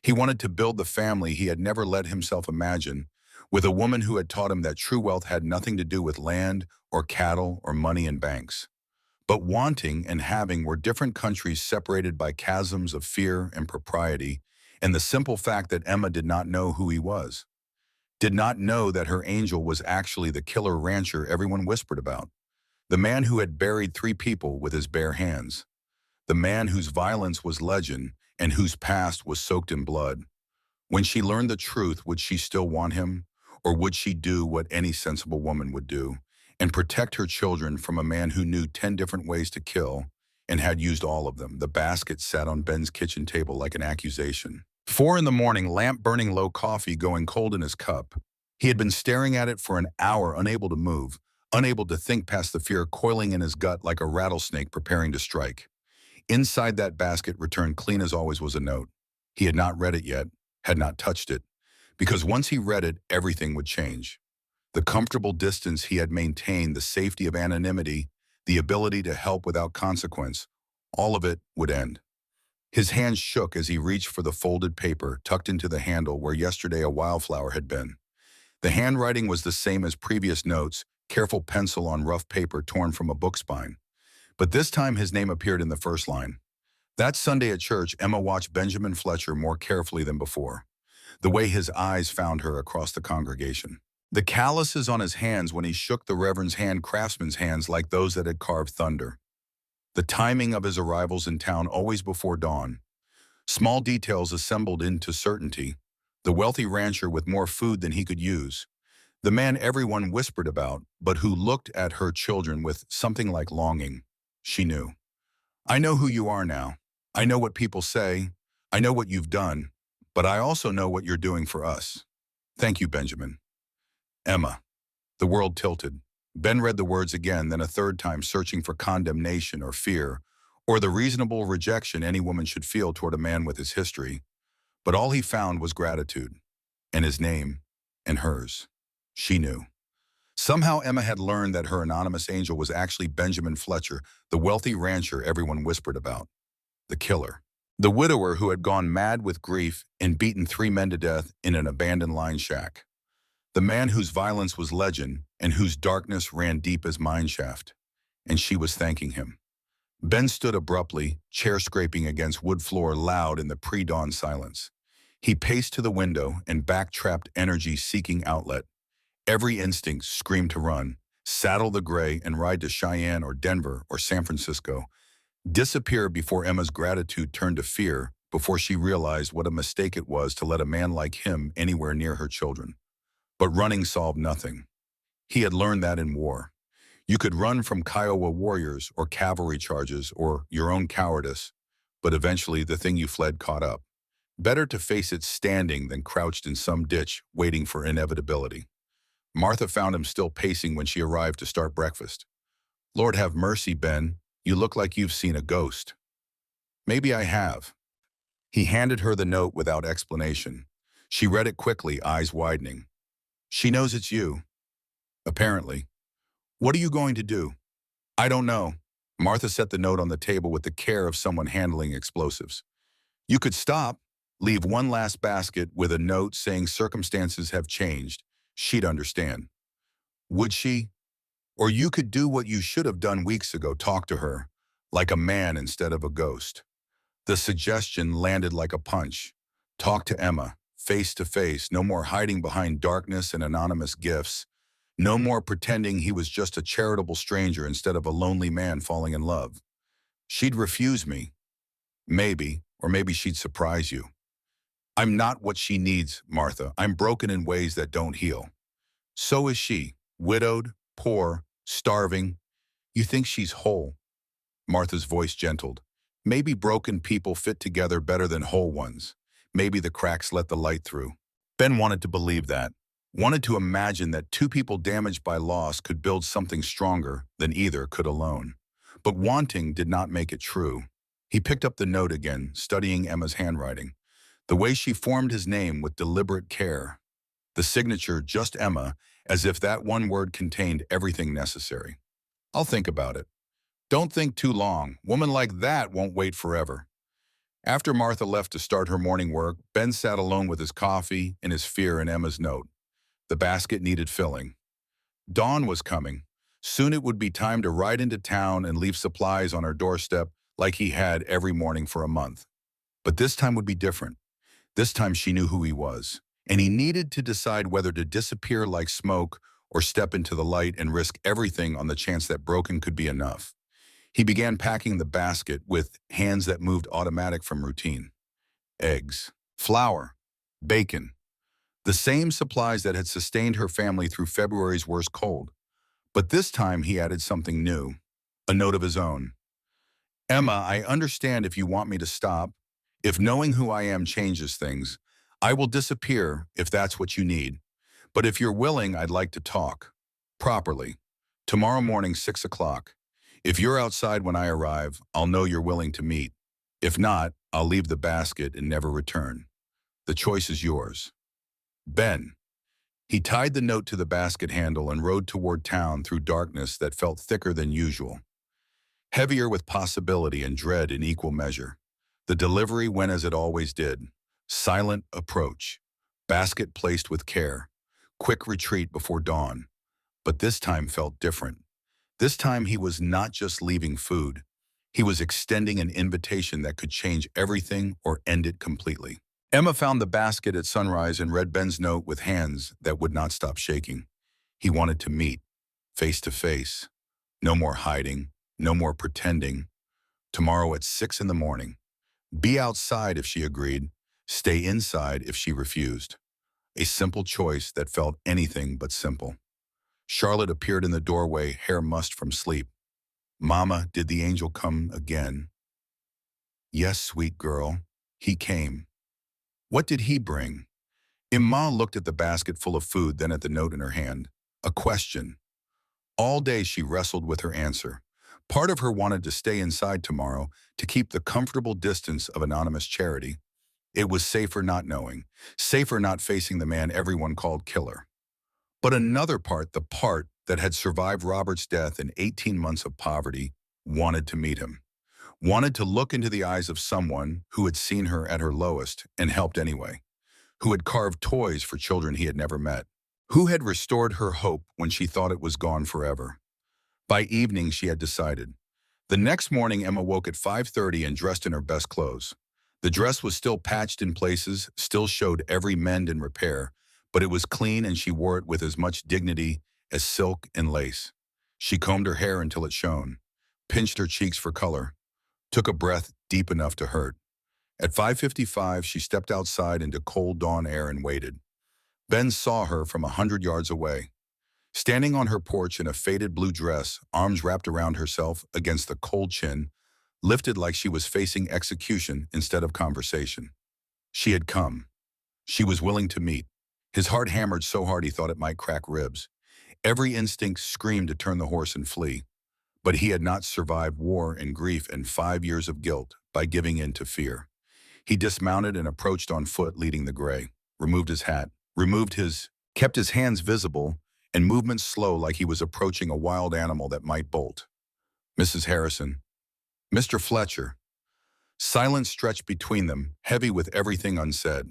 He wanted to build the family he had never let himself imagine, with a woman who had taught him that true wealth had nothing to do with land or cattle or money in banks. But wanting and having were different countries separated by chasms of fear and propriety, and the simple fact that Emma did not know who he was, did not know that her angel was actually the killer rancher everyone whispered about, the man who had buried 3 people with his bare hands, the man whose violence was legend and whose past was soaked in blood. When she learned the truth, would she still want him? Or would she do what any sensible woman would do and protect her children from a man who knew 10 different ways to kill and had used all of them? The basket sat on Ben's kitchen table like an accusation. 4 in the morning, lamp burning low, coffee going cold in his cup. He had been staring at it for an hour, unable to move, unable to think past the fear coiling in his gut like a rattlesnake preparing to strike. Inside that basket, returned clean as always, was a note. He had not read it yet, had not touched it, because once he read it, everything would change. The comfortable distance he had maintained, the safety of anonymity, the ability to help without consequence, all of it would end. His hands shook as he reached for the folded paper tucked into the handle where yesterday a wildflower had been. The handwriting was the same as previous notes, careful pencil on rough paper torn from a book spine. But this time his name appeared in the first line. That Sunday at church, Emma watched Benjamin Fletcher more carefully than before, the way his eyes found her across the congregation. The calluses on his hands when he shook the Reverend's hand, craftsman's hands like those that had carved thunder. The timing of his arrivals in town always before dawn. Small details assembled into certainty. The wealthy rancher with more food than he could use. The man everyone whispered about, but who looked at her children with something like longing. She knew. I know who you are now. I know what people say. I know what you've done. But I also know what you're doing for us. Thank you, Benjamin. Emma. The world tilted. Ben read the words again, then a third time, searching for condemnation or fear, or the reasonable rejection any woman should feel toward a man with his history. But all he found was gratitude, and his name, and hers. She knew. Somehow Emma had learned that her anonymous angel was actually Benjamin Fletcher, the wealthy rancher everyone whispered about. The killer. The widower who had gone mad with grief and beaten 3 men to death in an abandoned line shack. The man whose violence was legend and whose darkness ran deep as mine shaft. And she was thanking him. Ben stood abruptly, chair scraping against wood floor loud in the pre-dawn silence. He paced to the window and back-trapped energy seeking outlet. Every instinct screamed to run, saddle the gray and ride to Cheyenne or Denver or San Francisco. Disappear before Emma's gratitude turned to fear, before she realized what a mistake it was to let a man like him anywhere near her children. But running solved nothing. He had learned that in war. You could run from Kiowa warriors or cavalry charges or your own cowardice, but eventually the thing you fled caught up. Better to face it standing than crouched in some ditch waiting for inevitability. Martha found him still pacing when she arrived to start breakfast. Lord have mercy, Ben. You look like you've seen a ghost. Maybe I have. He handed her the note without explanation. She read it quickly, eyes widening. She knows it's you. Apparently. What are you going to do? I don't know. Martha set the note on the table with the care of someone handling explosives. You could stop, leave one last basket with a note saying circumstances have changed. She'd understand. Would she? Or you could do what you should have done weeks ago, talk to her, like a man instead of a ghost. The suggestion landed like a punch. Talk to Emma, face to face, no more hiding behind darkness and anonymous gifts. No more pretending he was just a charitable stranger instead of a lonely man falling in love. She'd refuse me. Maybe, or maybe she'd surprise you. I'm not what she needs, Martha. I'm broken in ways that don't heal. So is she, widowed, poor, starving. You think she's whole? Martha's voice gentled. Maybe broken people fit together better than whole ones. Maybe the cracks let the light through. Ben wanted to believe that. Wanted to imagine that 2 people damaged by loss could build something stronger than either could alone. But wanting did not make it true. He picked up the note again, studying Emma's handwriting. The way she formed his name with deliberate care. The signature, just Emma, as if that one word contained everything necessary. I'll think about it. Don't think too long. Woman like that won't wait forever. After Martha left to start her morning work, Ben sat alone with his coffee and his fear in Emma's note. The basket needed filling. Dawn was coming. Soon it would be time to ride into town and leave supplies on her doorstep like he had every morning for a month. But this time would be different. This time she knew who he was, and he needed to decide whether to disappear like smoke or step into the light and risk everything on the chance that broken could be enough. He began packing the basket with hands that moved automatic from routine. Eggs, flour, bacon. The same supplies that had sustained her family through February's worst cold. But this time he added something new, a note of his own. Emma, I understand if you want me to stop. If knowing who I am changes things, I will disappear if that's what you need. But if you're willing, I'd like to talk. Properly. Tomorrow morning, 6 o'clock. If you're outside when I arrive, I'll know you're willing to meet. If not, I'll leave the basket and never return. The choice is yours. Ben. He tied the note to the basket handle and rode toward town through darkness that felt thicker than usual. Heavier with possibility and dread in equal measure. The delivery went as it always did. Silent approach. Basket placed with care. Quick retreat before dawn. But this time felt different. This time he was not just leaving food. He was extending an invitation that could change everything or end it completely. Emma found the basket at sunrise and read Ben's note with hands that would not stop shaking. He wanted to meet, face to face. No more hiding, no more pretending. Tomorrow at 6 in the morning. Be outside if she agreed. Stay inside if she refused. A simple choice that felt anything but simple. Charlotte appeared in the doorway, hair mussed from sleep. "Mama, did the angel come again?" "Yes, sweet girl. He came." "What did he bring?" Emma looked at the basket full of food, then at the note in her hand. A question. All day she wrestled with her answer. Part of her wanted to stay inside tomorrow, to keep the comfortable distance of anonymous charity. It was safer not knowing, safer not facing the man everyone called killer. But another part, the part that had survived Robert's death and 18 months of poverty, wanted to meet him. Wanted to look into the eyes of someone who had seen her at her lowest and helped anyway. Who had carved toys for children he had never met. Who had restored her hope when she thought it was gone forever. By evening, she had decided. The next morning, Emma woke at 5:30 and dressed in her best clothes. The dress was still patched in places, still showed every mend and repair, but it was clean and she wore it with as much dignity as silk and lace. She combed her hair until it shone, pinched her cheeks for color, took a breath deep enough to hurt. At 5:55, she stepped outside into cold dawn air and waited. Ben saw her from 100 yards away. Standing on her porch in a faded blue dress, arms wrapped around herself against the cold chin, lifted like she was facing execution instead of conversation. She had come. She was willing to meet. His heart hammered so hard he thought it might crack ribs. Every instinct screamed to turn the horse and flee. But he had not survived war and grief and 5 years of guilt by giving in to fear. He dismounted and approached on foot, leading the gray, removed his hat, kept his hands visible, and movements slow like he was approaching a wild animal that might bolt. "Mrs. Harrison." "Mr. Fletcher." Silence stretched between them, heavy with everything unsaid.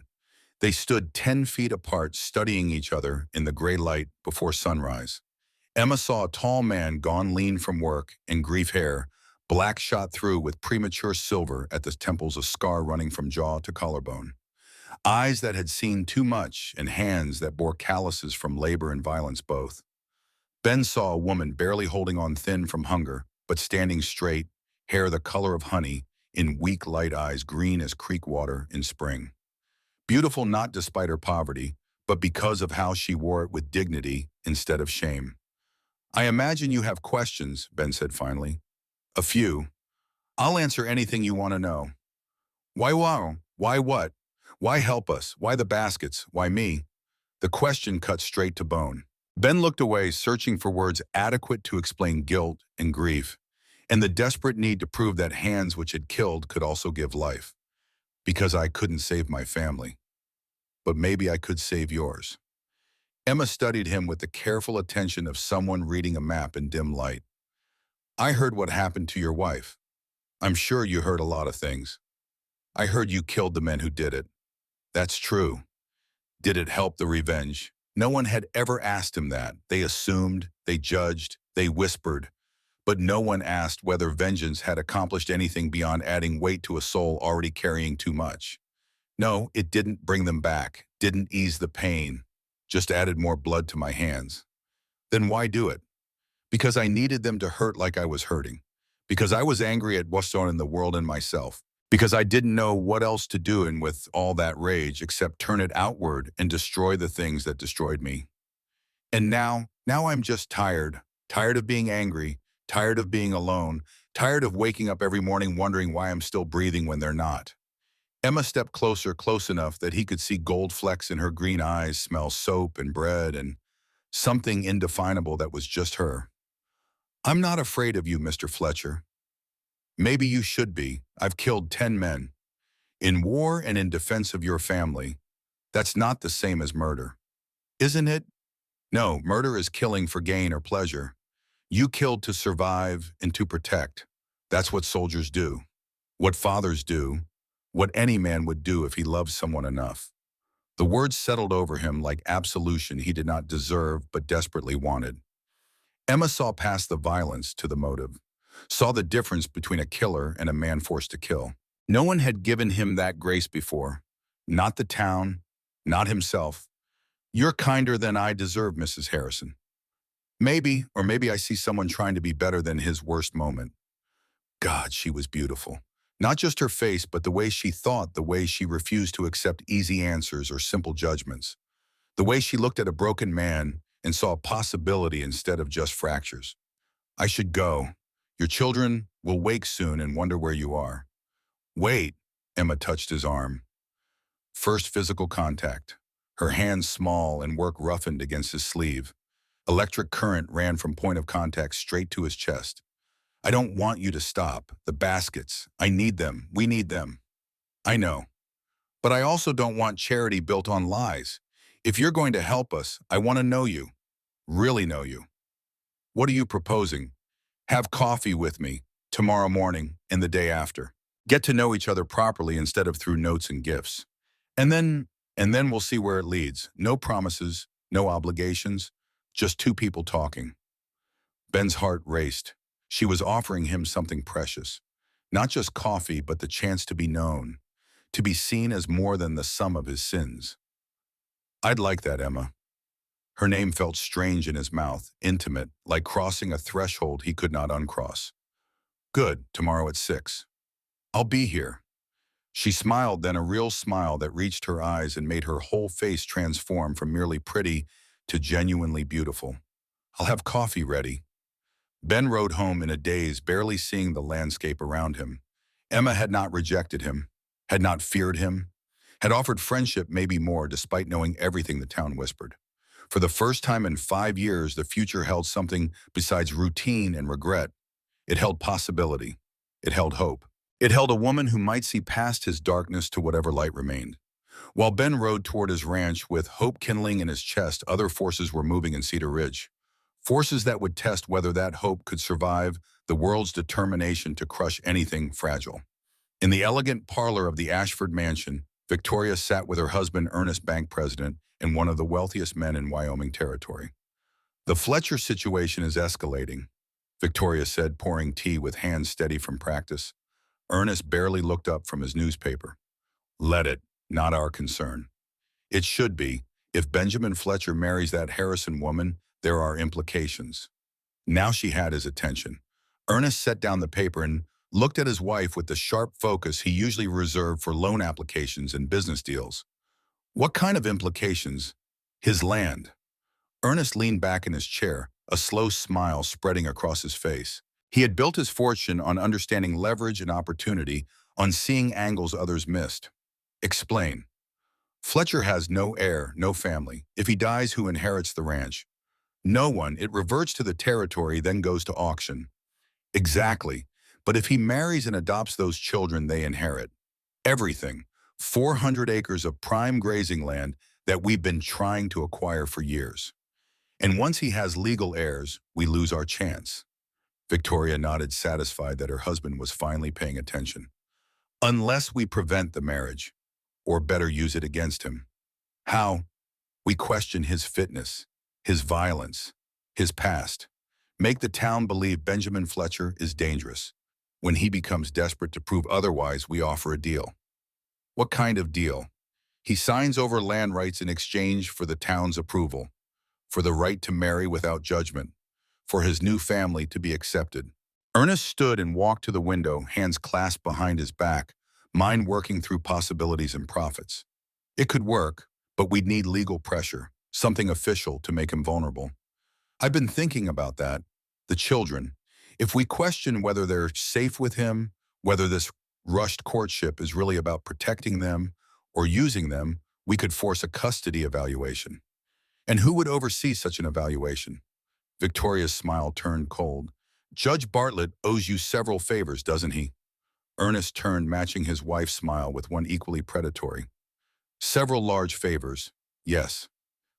They stood 10 feet apart, studying each other in the gray light before sunrise. Emma saw a tall man gone lean from work and grief hair, black shot through with premature silver at the temples, a scar running from jaw to collarbone. Eyes that had seen too much and hands that bore calluses from labor and violence both. Ben saw a woman barely holding on, thin from hunger, but standing straight, hair the color of honey, in weak light eyes green as creek water in spring. Beautiful not despite her poverty, but because of how she wore it with dignity instead of shame. "I imagine you have questions," Ben said finally. "A few. I'll answer anything you want to know." "Why wow? Why what? Why help us? Why the baskets? Why me?" The question cut straight to bone. Ben looked away, searching for words adequate to explain guilt and grief, and the desperate need to prove that hands which had killed could also give life. "Because I couldn't save my family. But maybe I could save yours." Emma studied him with the careful attention of someone reading a map in dim light. "I heard what happened to your wife. I'm sure you heard a lot of things. I heard you killed the men who did it. That's true. Did it help the revenge?" No one had ever asked him that. They assumed, they judged, they whispered, but no one asked whether vengeance had accomplished anything beyond adding weight to a soul already carrying too much. No, it didn't bring them back, didn't ease the pain, just added more blood to my hands. Then why do it? Because I needed them to hurt like I was hurting. Because I was angry at what's on in the world and myself. Because I didn't know what else to do and with all that rage except turn it outward and destroy the things that destroyed me. And now I'm just tired. Tired of being angry. Tired of being alone. Tired of waking up every morning wondering why I'm still breathing when they're not. Emma stepped closer, close enough that he could see gold flecks in her green eyes, smell soap and bread, and something indefinable that was just her. "I'm not afraid of you, Mr. Fletcher. Maybe you should be. I've killed 10 men. In war and in defense of your family. That's not the same as murder. Isn't it? No, murder is killing for gain or pleasure. You killed to survive and to protect. That's what soldiers do. What fathers do. what any man would do if he loved someone enough. The words settled over him like absolution he did not deserve but desperately wanted. Emma saw past the violence to the motive, saw the difference between a killer and a man forced to kill. No one had given him that grace before. Not the town, not himself. "You're kinder than I deserve, Mrs. Harrison." Maybe, or maybe I see someone trying to be better than his worst moment. God, she was beautiful. Not just her face, but the way she thought, the way she refused to accept easy answers or simple judgments. The way she looked at a broken man and saw a possibility instead of just fractures. "I should go. Your children will wake soon and wonder where you are." "Wait," Emma touched his arm. First physical contact. Her hands small and work roughened against his sleeve. Electric current ran from point of contact straight to his chest. "I don't want you to stop. The baskets. I need them. We need them." "I know. But I also don't want charity built on lies. If you're going to help us, I want to know you. Really know you." "What are you proposing?" "Have coffee with me tomorrow morning and the day after. Get to know each other properly instead of through notes and gifts. And then we'll see where it leads. No promises, no obligations, just two people talking." Ben's heart raced. She was offering him something precious. Not just coffee, but the chance to be known, to be seen as more than the sum of his sins. "I'd like that, Emma." Her name felt strange in his mouth, intimate, like crossing a threshold he could not uncross. "Good, tomorrow at 6. I'll be here." She smiled, then a real smile that reached her eyes and made her whole face transform from merely pretty to genuinely beautiful. "I'll have coffee ready." Ben rode home in a daze, barely seeing the landscape around him. Emma had not rejected him, had not feared him, had offered friendship, maybe more, despite knowing everything the town whispered. For the first time in 5 years, the future held something besides routine and regret. It held possibility. It held hope. It held a woman who might see past his darkness to whatever light remained. While Ben rode toward his ranch with hope kindling in his chest, other forces were moving in Cedar Ridge. Forces that would test whether that hope could survive the world's determination to crush anything fragile. In the elegant parlor of the Ashford mansion, Victoria sat with her husband, Ernest, bank president, and one of the wealthiest men in Wyoming territory. "The Fletcher situation is escalating," Victoria said, pouring tea with hands steady from practice. Ernest barely looked up from his newspaper. "Let it, not our concern." "It should be. If Benjamin Fletcher marries that Harrison woman, there are implications." Now she had his attention. Ernest set down the paper and looked at his wife with the sharp focus he usually reserved for loan applications and business deals. "What kind of implications?" "His land." Ernest leaned back in his chair, a slow smile spreading across his face. He had built his fortune on understanding leverage and opportunity, on seeing angles others missed. "Explain." "Fletcher has no heir, no family. If he dies, who inherits the ranch?" "No one. It reverts to the territory, then goes to auction." "Exactly. But if he marries and adopts those children, they inherit everything. 400 acres of prime grazing land that we've been trying to acquire for years. And once he has legal heirs, we lose our chance." Victoria nodded, satisfied that her husband was finally paying attention. "Unless we prevent the marriage, or better, use it against him." "How?" "We question his fitness, his violence, his past. Make the town believe Benjamin Fletcher is dangerous. When he becomes desperate to prove otherwise, we offer a deal." "What kind of deal?" "He signs over land rights in exchange for the town's approval, for the right to marry without judgment, for his new family to be accepted." Ernest stood and walked to the window, hands clasped behind his back, mind working through possibilities and profits. "It could work, but we'd need legal pressure, something official to make him vulnerable." "I've been thinking about that. The children. If we question whether they're safe with him, whether this rushed courtship is really about protecting them or using them, we could force a custody evaluation. And who would oversee such an evaluation?" Victoria's smile turned cold. "Judge Bartlett owes you several favors, doesn't he?" Ernest turned, matching his wife's smile with one equally predatory. "Several large favors, yes."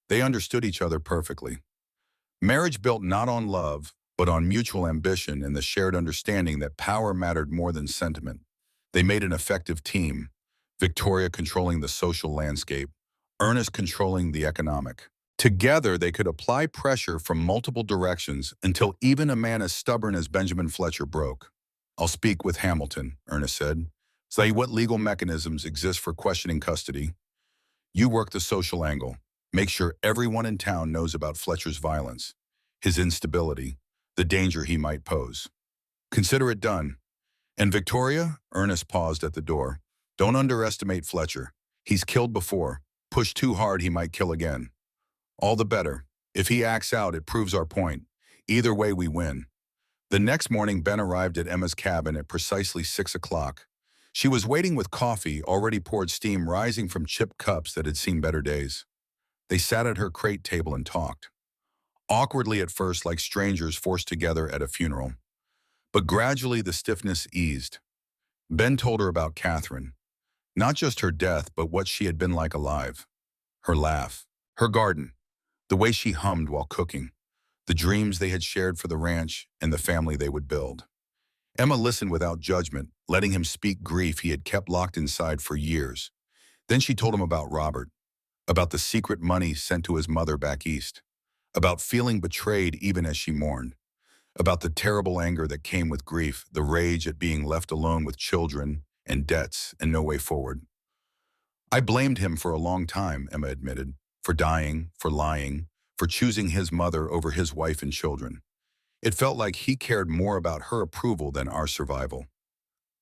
They understood each other perfectly. Marriage built not on love, but on mutual ambition and the shared understanding that power mattered more than sentiment. They made an effective team, Victoria controlling the social landscape, Ernest controlling the economic. Together, they could apply pressure from multiple directions until even a man as stubborn as Benjamin Fletcher broke. I'll speak with Hamilton, Ernest said. Say what legal mechanisms exist for questioning custody. You work the social angle. Make sure everyone in town knows about Fletcher's violence, his instability, the danger he might pose. Consider it done. And Victoria, Ernest paused at the door. Don't underestimate Fletcher. He's killed before. Push too hard, he might kill again. All the better. If he acts out, it proves our point. Either way, we win. The next morning, Ben arrived at Emma's cabin at precisely 6 o'clock. She was waiting with coffee, already poured steam rising from chipped cups that had seen better days. They sat at her crate table and talked. Awkwardly at first, like strangers forced together at a funeral. But gradually the stiffness eased. Ben told her about Catherine. Not just her death, but what she had been like alive. Her laugh, her garden, the way she hummed while cooking, the dreams they had shared for the ranch and the family they would build. Emma listened without judgment, letting him speak grief he had kept locked inside for years. Then she told him about Robert, about the secret money sent to his mother back east, about feeling betrayed even as she mourned, about the terrible anger that came with grief, the rage at being left alone with children and debts and no way forward. I blamed him for a long time, Emma admitted, for dying, for lying, for choosing his mother over his wife and children. It felt like he cared more about her approval than our survival.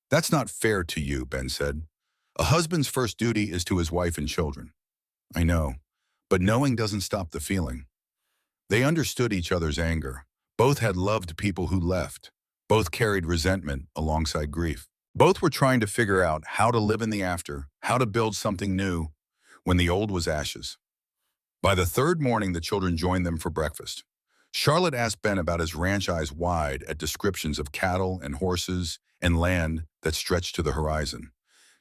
That's not fair to you, Ben said. A husband's first duty is to his wife and children. I know, but knowing doesn't stop the feeling. They understood each other's anger. Both had loved people who left. Both carried resentment alongside grief. Both were trying to figure out how to live in the after, how to build something new when the old was ashes. By the third morning, the children joined them for breakfast. Charlotte asked Ben about his ranch, eyes wide at descriptions of cattle and horses and land that stretched to the horizon.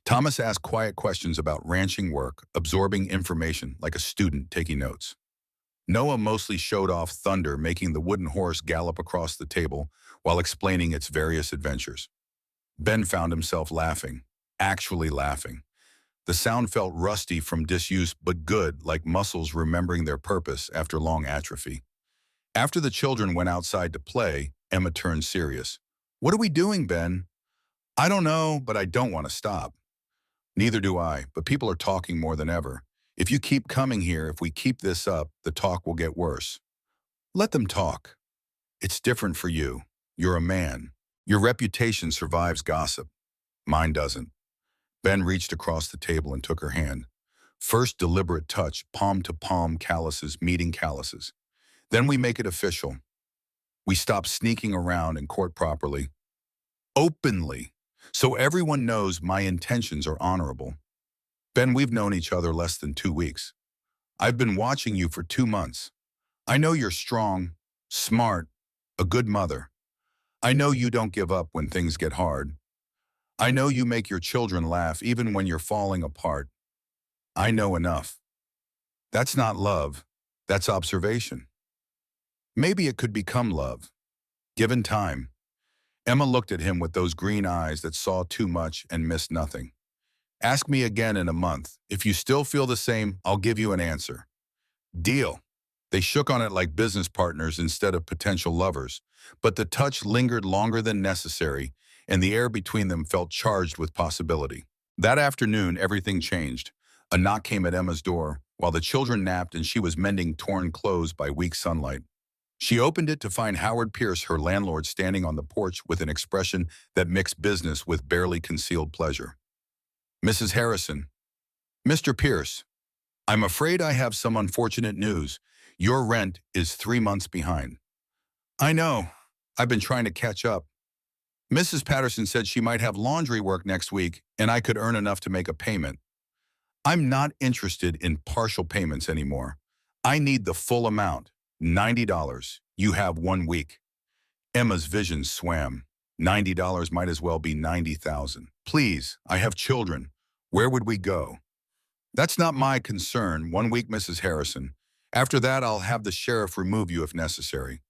Thomas asked quiet questions about ranching work, absorbing information like a student taking notes. Noah mostly showed off Thunder, making the wooden horse gallop across the table while explaining its various adventures. Ben found himself laughing, actually laughing. The sound felt rusty from disuse, but good, like muscles remembering their purpose after long atrophy. After the children went outside to play, Emma turned serious. What are we doing, Ben? I don't know, but I don't want to stop. Neither do I, but people are talking more than ever. If you keep coming here, if we keep this up, the talk will get worse. Let them talk. It's different for you. You're a man. Your reputation survives gossip. Mine doesn't. Ben reached across the table and took her hand. First deliberate touch, palm to palm, calluses meeting calluses. Then we make it official. We stop sneaking around and court properly. Openly. So everyone knows my intentions are honorable. Ben, we've known each other less than 2 weeks. I've been watching you for 2 months. I know you're strong, smart, a good mother. I know you don't give up when things get hard. I know you make your children laugh even when you're falling apart. I know enough. That's not love. That's observation. Maybe it could become love, given time. Emma looked at him with those green eyes that saw too much and missed nothing. Ask me again in a month. If you still feel the same, I'll give you an answer. Deal. They shook on it like business partners instead of potential lovers, but the touch lingered longer than necessary, and the air between them felt charged with possibility. That afternoon, everything changed. A knock came at Emma's door while the children napped and she was mending torn clothes by weak sunlight. She opened it to find Howard Pierce, her landlord, standing on the porch with an expression that mixed business with barely concealed pleasure. Mrs. Harrison. Mr. Pierce, I'm afraid I have some unfortunate news. Your rent is 3 months behind. I know. I've been trying to catch up. Mrs. Patterson said she might have laundry work next week and I could earn enough to make a payment. I'm not interested in partial payments anymore. I need the full amount. $90. You have 1 week. Emma's vision swam. $90 might as well be 90,000. Please, I have children. Where would we go? That's not my concern. 1 week, Mrs. Harrison. After that, I'll have the sheriff remove you if necessary.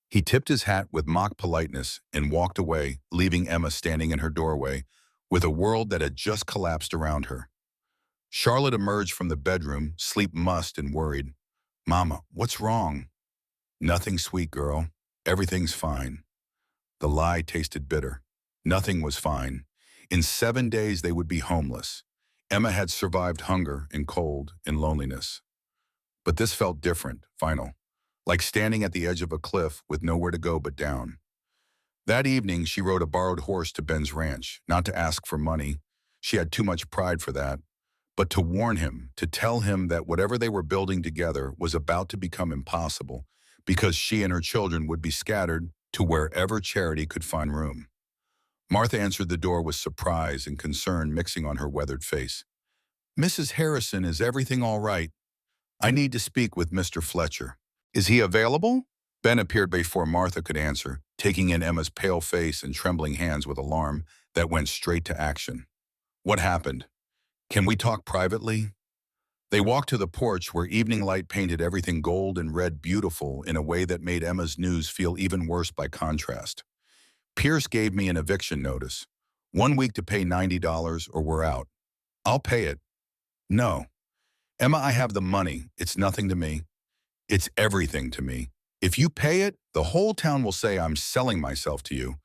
He tipped his hat with mock politeness and walked away, leaving Emma standing in her doorway, with a world that had just collapsed around her. Charlotte emerged from the bedroom, sleep-mussed and worried. "Mama, what's wrong?" "Nothing, sweet girl. Everything's fine." The lie tasted bitter. Nothing was fine. In 7 days, they would be homeless. Emma had survived hunger and cold and loneliness. But this felt different, final, like standing at the edge of a cliff with nowhere to go but down. That evening, she rode a borrowed horse to Ben's ranch, not to ask for money. She had too much pride for that, but to warn him, to tell him that whatever they were building together was about to become impossible because she and her children would be scattered to wherever charity could find room. Martha answered the door with surprise and concern mixing on her weathered face. "Mrs. Harrison, is everything all right? I need to speak with Mr. Fletcher. Is he available?" Ben appeared before Martha could answer, taking in Emma's pale face and trembling hands with alarm that went straight to action. "What happened? Can we talk privately?" They walked to the porch where evening light painted everything gold and red beautiful in a way that made Emma's news feel even worse by contrast. "Pierce gave me an eviction notice. 1 week to pay $90 or we're out." "I'll pay it." "No. Emma, I have the money. It's nothing to me. It's everything to me. If you pay it, the whole town will say I'm selling myself to you,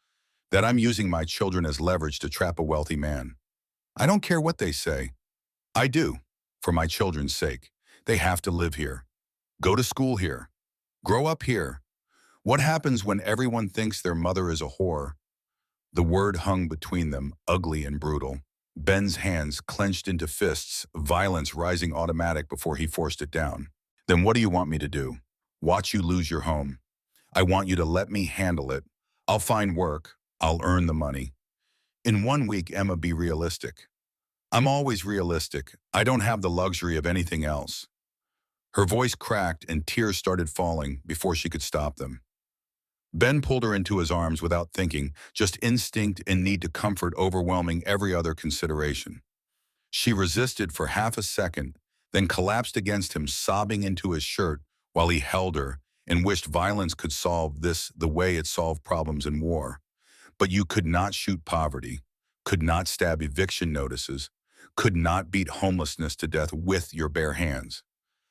that I'm using my children as leverage to trap a wealthy man. I don't care what they say. I do, for my children's sake. They have to live here, go to school here, grow up here. What happens when everyone thinks their mother is a whore?" The word hung between them, ugly and brutal. Ben's hands clenched into fists, violence rising automatic before he forced it down. "Then what do you want me to do? Watch you lose your home? I want you to let me handle it. I'll find work. I'll earn the money." "In 1 week, Emma, be realistic." "I'm always realistic. I don't have the luxury of anything else." Her voice cracked and tears started falling before she could stop them. Ben pulled her into his arms without thinking, just instinct and need to comfort overwhelming every other consideration. She resisted for half a second, then collapsed against him, sobbing into his shirt while he held her and wished violence could solve this the way it solved problems in war. But you could not shoot poverty, could not stab eviction notices, could not beat homelessness to death with your bare hands.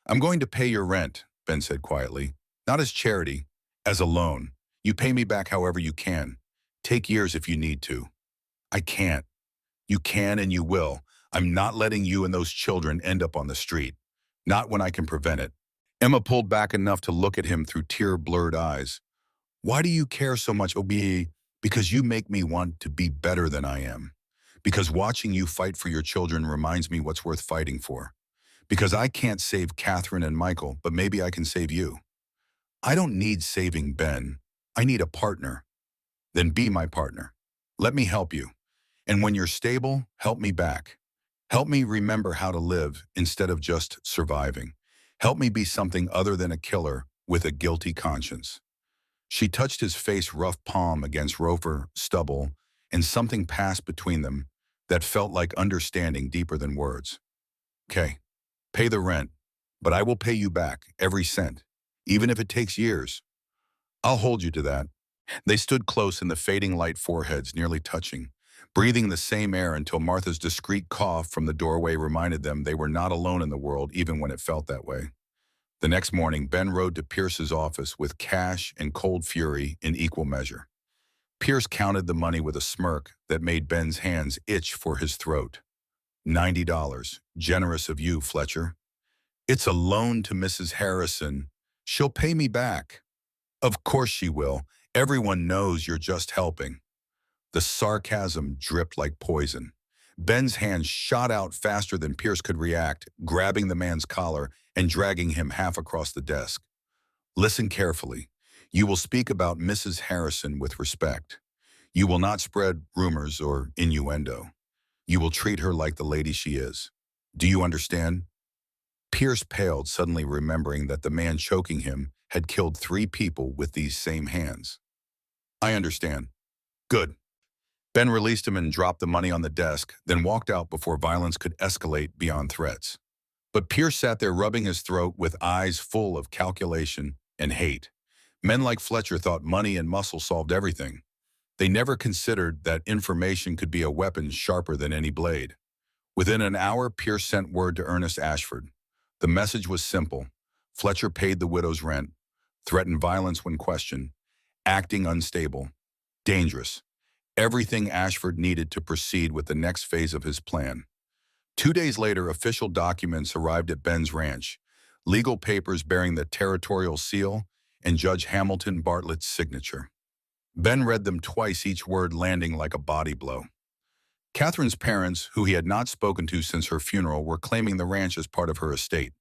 "I'm going to pay your rent," Ben said quietly. "Not as charity, as a loan. You pay me back however you can. Take years if you need to." "I can't." "You can and you will. I'm not letting you and those children end up on the street. Not when I can prevent it." Emma pulled back enough to look at him through tear-blurred eyes. "Why do you care so much, Obi?" "Because you make me want to be better than I am. Because watching you fight for your children reminds me what's worth fighting for. Because I can't save Catherine and Michael, but maybe I can save you. I don't need saving, Ben. I need a partner." "Then be my partner. Let me help you. And when you're stable, help me back. Help me remember how to live instead of just surviving. Help me be something other than a killer with a guilty conscience." She touched his face rough palm against rougher stubble, and something passed between them that felt like understanding deeper than words. "Okay, pay the rent, but I will pay you back, every cent, even if it takes years. I'll hold you to that." They stood close in the fading light, foreheads nearly touching, breathing the same air until Martha's discreet cough from the doorway reminded them they were not alone in the world even when it felt that way. The next morning, Ben rode to Pierce's office with cash and cold fury in equal measure. Pierce counted the money with a smirk that made Ben's hands itch for his throat. $90. Generous of you, Fletcher. "It's a loan to Mrs. Harrison. She'll pay me back." "Of course she will. Everyone knows you're just helping." The sarcasm dripped like poison. Ben's hand shot out faster than Pierce could react, grabbing the man's collar and dragging him half across the desk. "Listen carefully. You will speak about Mrs. Harrison with respect. You will not spread rumors or innuendo. You will treat her like the lady she is. Do you understand?" Pierce paled, suddenly remembering that the man choking him had killed 3 people with these same hands. "I understand." "Good." Ben released him and dropped the money on the desk, then walked out before violence could escalate beyond threats. But Pierce sat there rubbing his throat with eyes full of calculation and hate. Men like Fletcher thought money and muscle solved everything. They never considered that information could be a weapon sharper than any blade. Within an hour, Pierce sent word to Ernest Ashford. The message was simple. Fletcher paid the widow's rent, threatened violence when questioned, acting unstable, dangerous. Everything Ashford needed to proceed with the next phase of his plan. 2 days later, official documents arrived at Ben's ranch, legal papers bearing the territorial seal and Judge Hamilton Bartlett's signature. Ben read them twice, each word landing like a body blow. Catherine's parents, who he had not spoken to since her funeral, were claiming the ranch as part of her estate,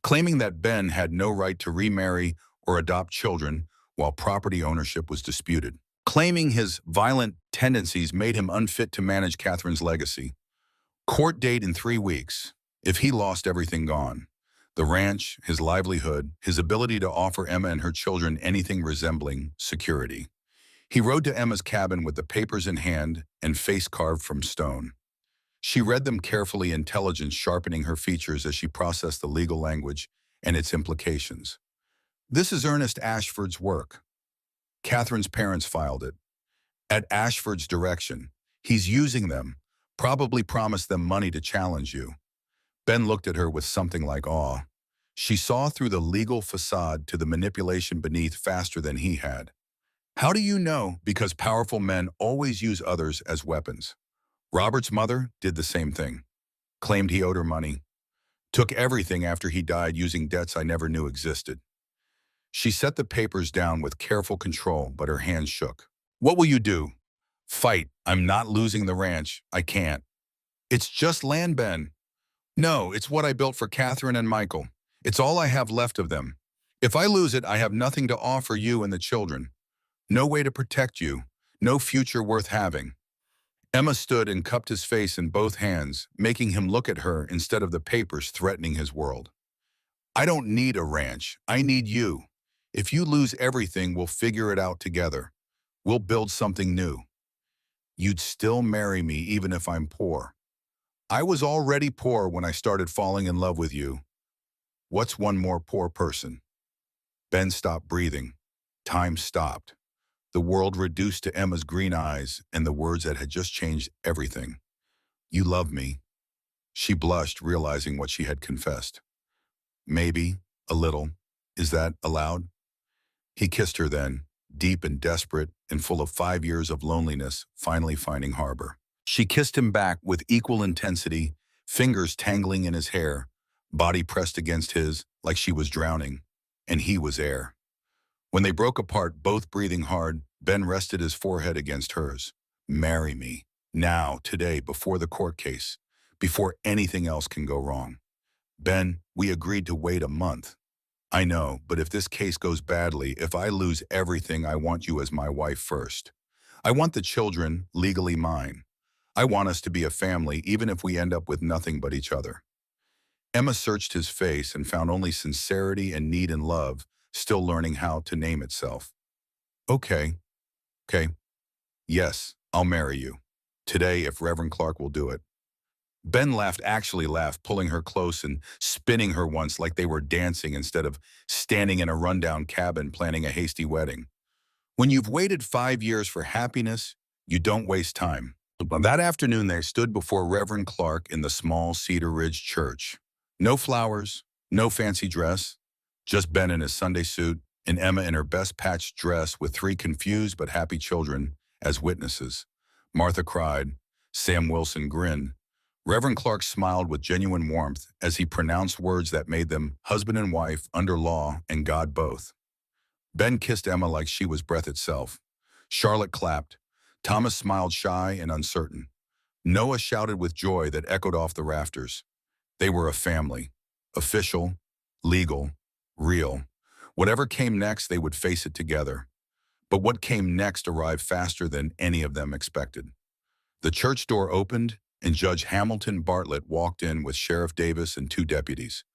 claiming that Ben had no right to remarry or adopt children while property ownership was disputed, claiming his violent tendencies made him unfit to manage Catherine's legacy. Court date in 3 weeks. If he lost everything, gone. The ranch, his livelihood, his ability to offer Emma and her children anything resembling security. He rode to Emma's cabin with the papers in hand and face carved from stone. She read them carefully, intelligence sharpening her features as she processed the legal language and its implications. This is Ernest Ashford's work. Catherine's parents filed it. At Ashford's direction, he's using them, probably promised them money to challenge you. Ben looked at her with something like awe. She saw through the legal facade to the manipulation beneath faster than he had. How do you know? Because powerful men always use others as weapons. Robert's mother did the same thing. Claimed he owed her money. Took everything after he died, using debts I never knew existed. She set the papers down with careful control, but her hands shook. What will you do? Fight. I'm not losing the ranch. I can't. It's just land, Ben. No, it's what I built for Catherine and Michael. It's all I have left of them. If I lose it, I have nothing to offer you and the children. No way to protect you. No future worth having. Emma stood and cupped his face in both hands, making him look at her instead of the papers threatening his world. I don't need a ranch. I need you. If you lose everything, we'll figure it out together. We'll build something new. You'd still marry me even if I'm poor. I was already poor when I started falling in love with you. What's one more poor person? Ben stopped breathing. Time stopped. The world reduced to Emma's green eyes and the words that had just changed everything. You love me. She blushed, realizing what she had confessed. Maybe, a little. Is that allowed? He kissed her then, deep and desperate and full of 5 years of loneliness, finally finding harbor. She kissed him back with equal intensity, fingers tangling in his hair, body pressed against his like she was drowning, and he was air. When they broke apart, both breathing hard, Ben rested his forehead against hers. Marry me. Now, today, before the court case. Before anything else can go wrong. Ben, we agreed to wait a month. I know, but if this case goes badly, if I lose everything, I want you as my wife first. I want the children legally mine. I want us to be a family, even if we end up with nothing but each other. Emma searched his face and found only sincerity and need and love, still learning how to name itself. Okay. Yes, I'll marry you. Today, if Reverend Clark will do it. Ben actually laughed, pulling her close and spinning her once like they were dancing instead of standing in a rundown cabin planning a hasty wedding. When you've waited 5 years for happiness, you don't waste time. That afternoon, they stood before Reverend Clark in the small Cedar Ridge church. No flowers, no fancy dress, just Ben in his Sunday suit and Emma in her best patched dress with 3 confused but happy children as witnesses. Martha cried. Sam Wilson grinned. Reverend Clark smiled with genuine warmth as he pronounced words that made them husband and wife under law and God both. Ben kissed Emma like she was breath itself. Charlotte clapped. Thomas smiled shy and uncertain. Noah shouted with joy that echoed off the rafters. They were a family. Official, legal, real. Whatever came next, they would face it together. But what came next arrived faster than any of them expected. The church door opened, and Judge Hamilton Bartlett walked in with Sheriff Davis and 2 deputies.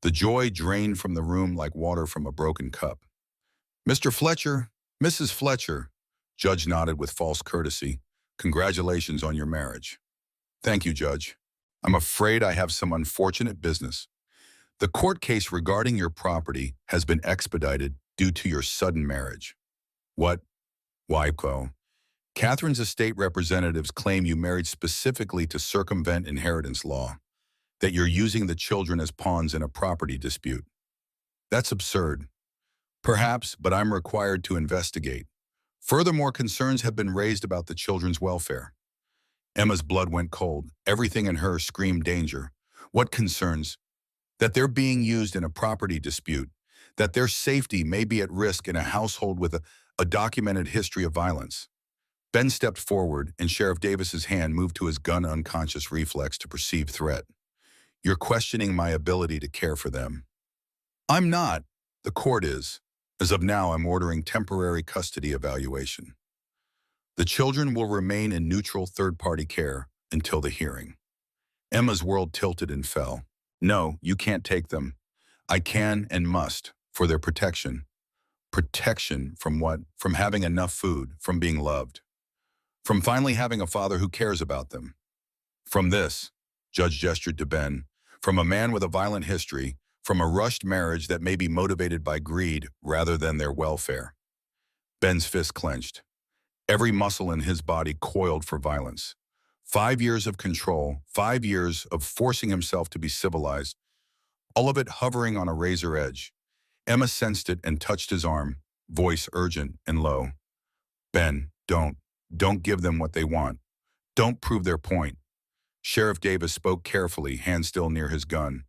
The joy drained from the room like water from a broken cup. Mr. Fletcher, Mrs. Fletcher, Judge nodded with false courtesy. Congratulations on your marriage. Thank you, Judge. I'm afraid I have some unfortunate business. The court case regarding your property has been expedited due to your sudden marriage. What? Why, Co? Catherine's estate representatives claim you married specifically to circumvent inheritance law, that you're using the children as pawns in a property dispute. That's absurd. Perhaps, but I'm required to investigate. Furthermore, concerns have been raised about the children's welfare. Emma's blood went cold. Everything in her screamed danger. What concerns? That they're being used in a property dispute, that their safety may be at risk in a household with a documented history of violence. Ben stepped forward, and Sheriff Davis's hand moved to his gun-unconscious reflex to perceive threat. You're questioning my ability to care for them. I'm not. The court is. As of now, I'm ordering temporary custody evaluation. The children will remain in neutral third-party care until the hearing. Emma's world tilted and fell. No, you can't take them. I can and must, for their protection. Protection from what? From having enough food, from being loved. From finally having a father who cares about them. From this, Judge gestured to Ben, from a man with a violent history, from a rushed marriage that may be motivated by greed rather than their welfare. Ben's fist clenched. Every muscle in his body coiled for violence. 5 years of control, 5 years of forcing himself to be civilized, all of it hovering on a razor edge. Emma sensed it and touched his arm, voice urgent and low. Ben, don't give them what they want. Don't prove their point. Sheriff Davis spoke carefully, hand still near his gun.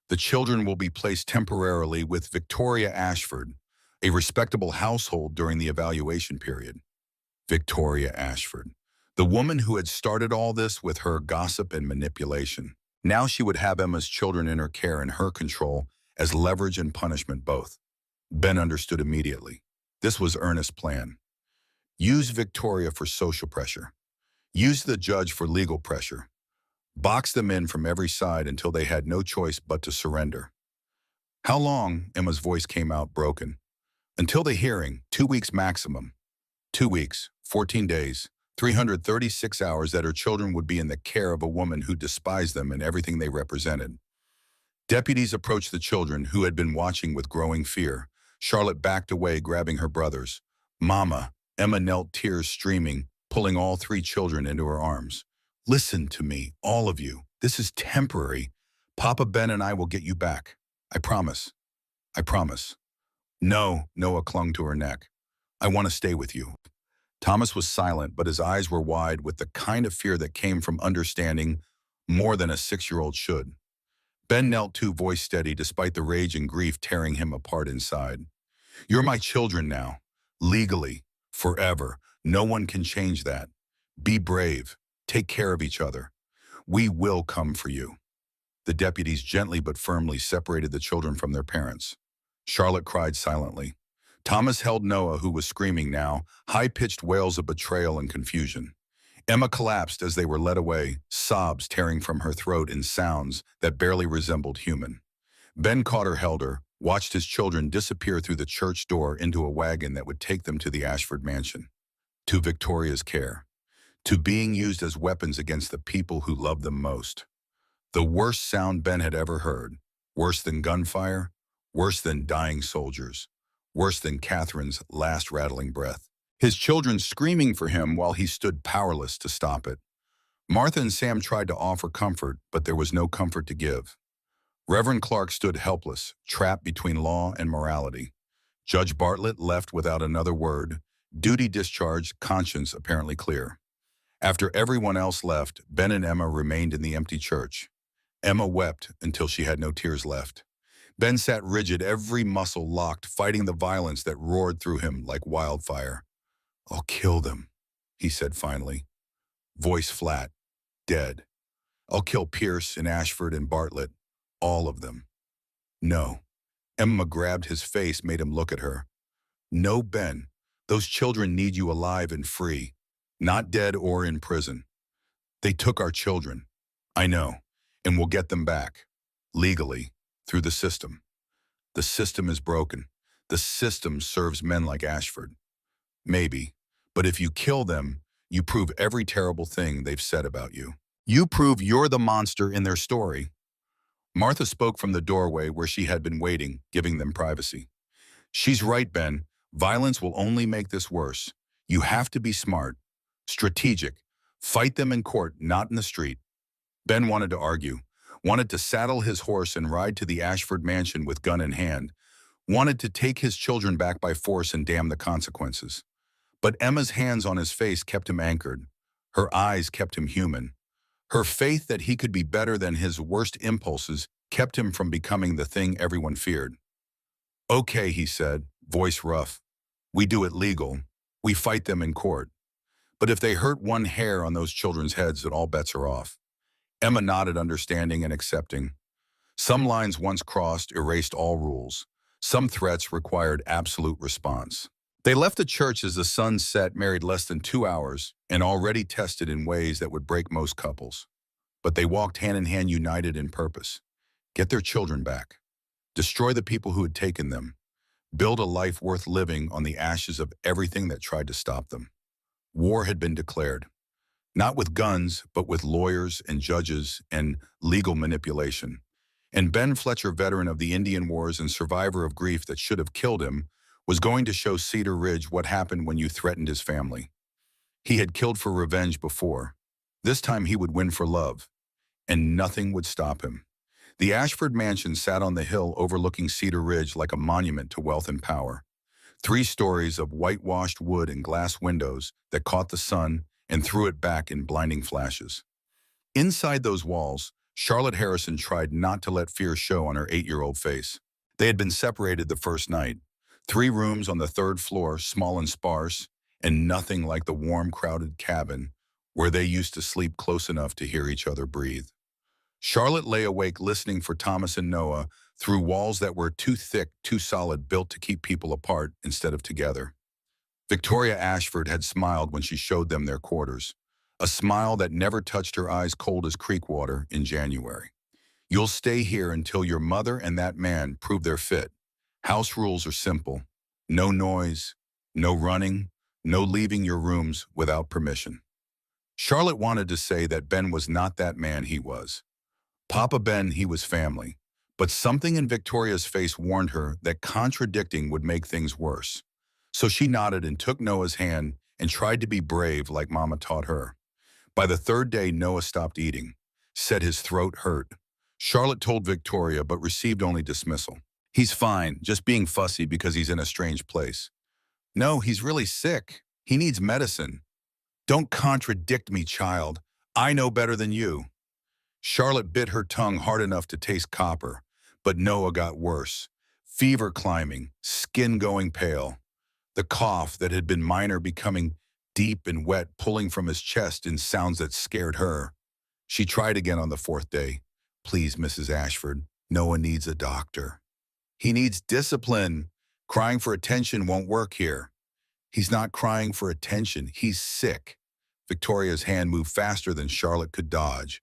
The children will be placed temporarily with Victoria Ashford, a respectable household during the evaluation period. Victoria Ashford, the woman who had started all this with her gossip and manipulation. Now she would have Emma's children in her care and her control as leverage and punishment both. Ben understood immediately. This was Ernest's plan. Use Victoria for social pressure. Use the judge for legal pressure. Box them in from every side until they had no choice but to surrender. How long? Emma's voice came out broken. Until the hearing, 2 weeks maximum. 2 weeks, 14 days, 336 hours that her children would be in the care of a woman who despised them and everything they represented. Deputies approached the children, who had been watching with growing fear. Charlotte backed away, grabbing her brothers. Mama, Emma knelt, tears streaming, pulling all 3 children into her arms. Listen to me, all of you. This is temporary. Papa Ben and I will get you back. I promise. I promise. No, Noah clung to her neck. I want to stay with you. Thomas was silent, but his eyes were wide with the kind of fear that came from understanding more than a 6-year-old should. Ben knelt too, voice steady, despite the rage and grief tearing him apart inside. You're my children now. Legally. Forever. No one can change that. Be brave. Take care of each other. We will come for you. The deputies gently but firmly separated the children from their parents. Charlotte cried silently. Thomas held Noah, who was screaming now, high-pitched wails of betrayal and confusion. Emma collapsed as they were led away, sobs tearing from her throat in sounds that barely resembled human. Ben caught her, held her, watched his children disappear through the church door into a wagon that would take them to the Ashford mansion. To Victoria's care. To being used as weapons against the people who loved them most. The worst sound Ben had ever heard. Worse than gunfire. Worse than dying soldiers. Worse than Catherine's last rattling breath. His children screaming for him while he stood powerless to stop it. Martha and Sam tried to offer comfort, but there was no comfort to give. Reverend Clark stood helpless, trapped between law and morality. Judge Bartlett left without another word, duty discharged, conscience apparently clear. After everyone else left, Ben and Emma remained in the empty church. Emma wept until she had no tears left. Ben sat rigid, every muscle locked, fighting the violence that roared through him like wildfire. I'll kill them, he said finally. Voice flat, dead. I'll kill Pierce and Ashford and Bartlett, all of them. No. Emma grabbed his face, made him look at her. No, Ben. Those children need you alive and free, not dead or in prison. They took our children. I know, and we'll get them back, legally, through the system. The system is broken. The system serves men like Ashford. Maybe, but if you kill them, you prove every terrible thing they've said about you. You prove you're the monster in their story. Martha spoke from the doorway where she had been waiting, giving them privacy. She's right, Ben. Violence will only make this worse. You have to be smart. Strategic. Fight them in court, not in the street. Ben wanted to argue, wanted to saddle his horse and ride to the Ashford mansion with gun in hand, wanted to take his children back by force and damn the consequences. But Emma's hands on his face kept him anchored. Her eyes kept him human. Her faith that he could be better than his worst impulses kept him from becoming the thing everyone feared. Okay, he said, voice rough. We do it legal. We fight them in court. But if they hurt one hair on those children's heads, then all bets are off. Emma nodded, understanding and accepting. Some lines once crossed erased all rules. Some threats required absolute response. They left the church as the sun set, married less than 2 hours, and already tested in ways that would break most couples. But they walked hand in hand, united in purpose. Get their children back. Destroy the people who had taken them. Build a life worth living on the ashes of everything that tried to stop them. War had been declared. Not with guns, but with lawyers and judges and legal manipulation. And Ben Fletcher, veteran of the Indian Wars and survivor of grief that should have killed him, was going to show Cedar Ridge what happened when you threatened his family. He had killed for revenge before. This time he would win for love, and nothing would stop him. The Ashford mansion sat on the hill overlooking Cedar Ridge like a monument to wealth and power. 3 stories of whitewashed wood and glass windows that caught the sun and threw it back in blinding flashes. Inside those walls, Charlotte Harrison tried not to let fear show on her 8-year-old face. They had been separated the first night. 3 rooms on the 3rd floor, small and sparse, and nothing like the warm, crowded cabin where they used to sleep close enough to hear each other breathe. Charlotte lay awake listening for Thomas and Noah through walls that were too thick, too solid, built to keep people apart instead of together. Victoria Ashford had smiled when she showed them their quarters, a smile that never touched her eyes cold as creek water in January. You'll stay here until your mother and that man prove they're fit. House rules are simple. No noise, no running, no leaving your rooms without permission. Charlotte wanted to say that Ben was not that man he was. Papa Ben, he was family. But something in Victoria's face warned her that contradicting would make things worse. So she nodded and took Noah's hand and tried to be brave like Mama taught her. By the 3rd day, Noah stopped eating, said his throat hurt. Charlotte told Victoria but received only dismissal. He's fine, just being fussy because he's in a strange place. No, he's really sick. He needs medicine. Don't contradict me, child. I know better than you. Charlotte bit her tongue hard enough to taste copper, but Noah got worse. Fever climbing, skin going pale. The cough that had been minor becoming deep and wet, pulling from his chest in sounds that scared her. She tried again on the 4th day. Please, Mrs. Ashford, Noah needs a doctor. He needs discipline. Crying for attention won't work here. He's not crying for attention. He's sick. Victoria's hand moved faster than Charlotte could dodge.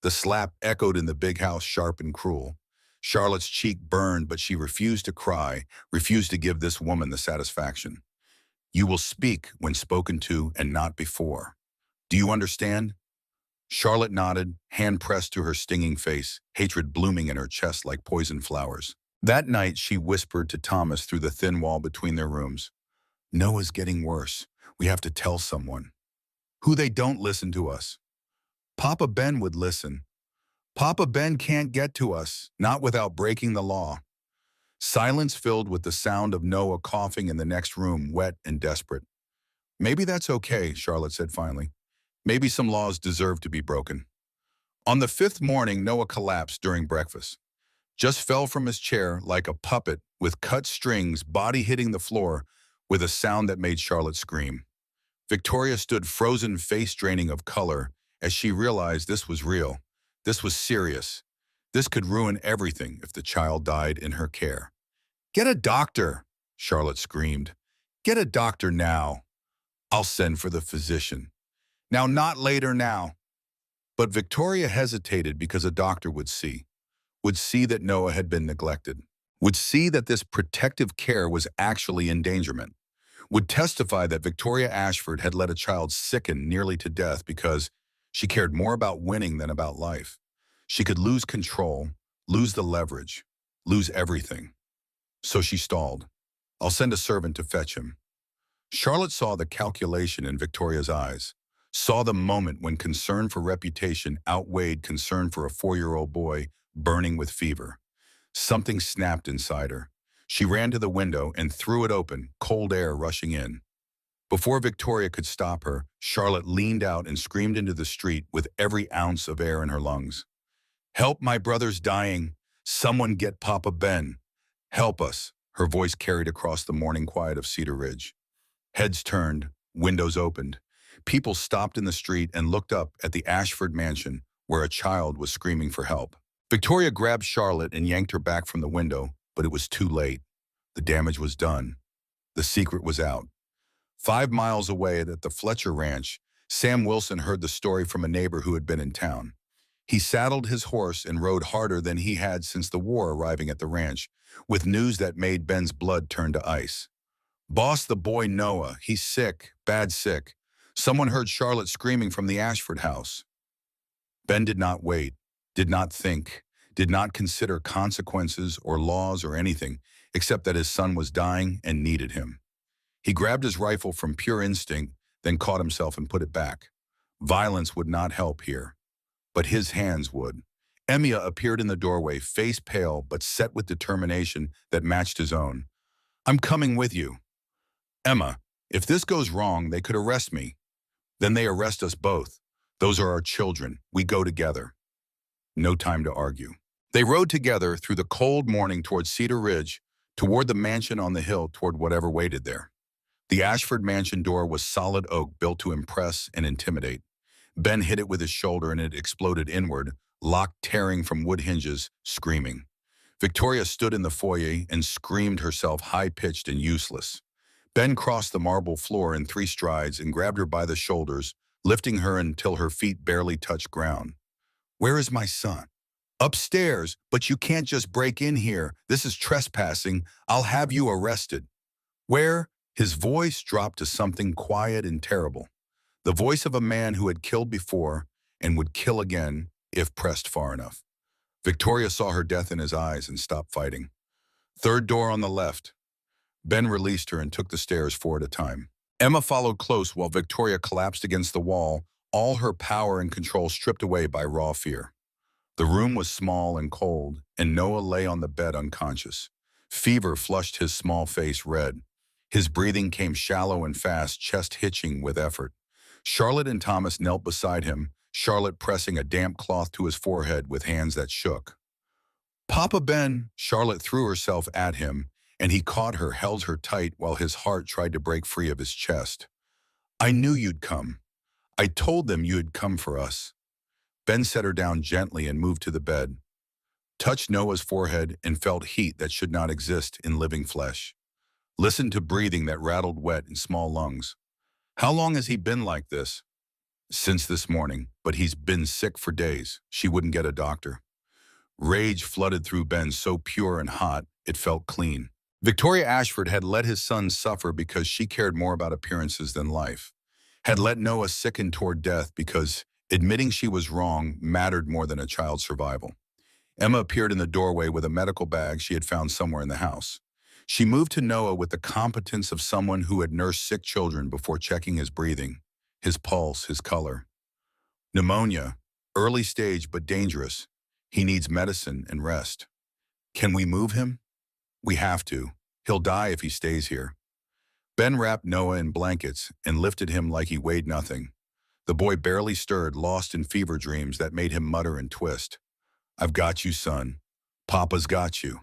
The slap echoed in the big house, sharp and cruel. Charlotte's cheek burned, but she refused to cry, refused to give this woman the satisfaction. You will speak when spoken to and not before. Do you understand? Charlotte nodded, hand pressed to her stinging face, hatred blooming in her chest like poison flowers. That night, she whispered to Thomas through the thin wall between their rooms. Noah's getting worse. We have to tell someone. Who? They don't listen to us. Papa Ben would listen. Papa Ben can't get to us, not without breaking the law. Silence filled with the sound of Noah coughing in the next room, wet and desperate. Maybe that's okay, Charlotte said finally. Maybe some laws deserve to be broken. On the 5th morning, Noah collapsed during breakfast. Just fell from his chair like a puppet with cut strings, body hitting the floor with a sound that made Charlotte scream. Victoria stood frozen, face draining of color, as she realized this was real. This was serious. This could ruin everything if the child died in her care. Get a doctor, Charlotte screamed. Get a doctor now. I'll send for the physician. Now, not later now. But Victoria hesitated because a doctor would see that Noah had been neglected, would see that this protective care was actually endangerment, would testify that Victoria Ashford had let a child sicken nearly to death because she cared more about winning than about life. She could lose control, lose the leverage, lose everything. So she stalled. I'll send a servant to fetch him. Charlotte saw the calculation in Victoria's eyes. saw the moment when concern for reputation outweighed concern for a 4-year-old boy burning with fever. Something snapped inside her. She ran to the window and threw it open, cold air rushing in. Before Victoria could stop her, Charlotte leaned out and screamed into the street with every ounce of air in her lungs. "Help, my brother's dying. Someone get Papa Ben. Help us," her voice carried across the morning quiet of Cedar Ridge. Heads turned, windows opened. People stopped in the street and looked up at the Ashford mansion where a child was screaming for help. Victoria grabbed Charlotte and yanked her back from the window, but it was too late. The damage was done. The secret was out. 5 miles away at the Fletcher Ranch, Sam Wilson heard the story from a neighbor who had been in town. He saddled his horse and rode harder than he had since the war arriving at the ranch, with news that made Ben's blood turn to ice. "Boss, the boy Noah, he's sick, bad sick. Someone heard Charlotte screaming from the Ashford house." Ben did not wait, did not think, did not consider consequences or laws or anything, except that his son was dying and needed him. He grabbed his rifle from pure instinct, then caught himself and put it back. Violence would not help here, but his hands would. Emia appeared in the doorway, face pale but set with determination that matched his own. "I'm coming with you." "Emma, if this goes wrong, they could arrest me." "Then they arrest us both. Those are our children. We go together." No time to argue. They rode together through the cold morning toward Cedar Ridge, toward the mansion on the hill, toward whatever waited there. The Ashford mansion door was solid oak built to impress and intimidate. Ben hit it with his shoulder and it exploded inward, lock tearing from wood hinges, screaming. Victoria stood in the foyer and screamed herself high-pitched and useless. Ben crossed the marble floor in 3 strides and grabbed her by the shoulders, lifting her until her feet barely touched ground. "Where is my son?" "Upstairs, but you can't just break in here. This is trespassing. I'll have you arrested." "Where?" His voice dropped to something quiet and terrible. The voice of a man who had killed before and would kill again if pressed far enough. Victoria saw her death in his eyes and stopped fighting. "Third door on the left." Ben released her and took the stairs 4 at a time. Emma followed close while Victoria collapsed against the wall, all her power and control stripped away by raw fear. The room was small and cold, and Noah lay on the bed unconscious. Fever flushed his small face red. His breathing came shallow and fast, chest hitching with effort. Charlotte and Thomas knelt beside him, Charlotte pressing a damp cloth to his forehead with hands that shook. "Papa Ben!" Charlotte threw herself at him, and he caught her, held her tight while his heart tried to break free of his chest. "I knew you'd come. I told them you had come for us." Ben set her down gently and moved to the bed, touched Noah's forehead and felt heat that should not exist in living flesh. Listened to breathing that rattled wet in small lungs. "How long has he been like this?" "Since this morning, but he's been sick for days." She wouldn't get a doctor. Rage flooded through Ben, so pure and hot, it felt clean. Victoria Ashford had let his son suffer because she cared more about appearances than life. Had let Noah sicken toward death because admitting she was wrong mattered more than a child's survival. Emma appeared in the doorway with a medical bag she had found somewhere in the house. She moved to Noah with the competence of someone who had nursed sick children before checking his breathing, his pulse, his color. "Pneumonia, early stage but dangerous. He needs medicine and rest." "Can we move him?" "We have to. He'll die if he stays here." Ben wrapped Noah in blankets and lifted him like he weighed nothing. The boy barely stirred, lost in fever dreams that made him mutter and twist. "I've got you, son. Papa's got you."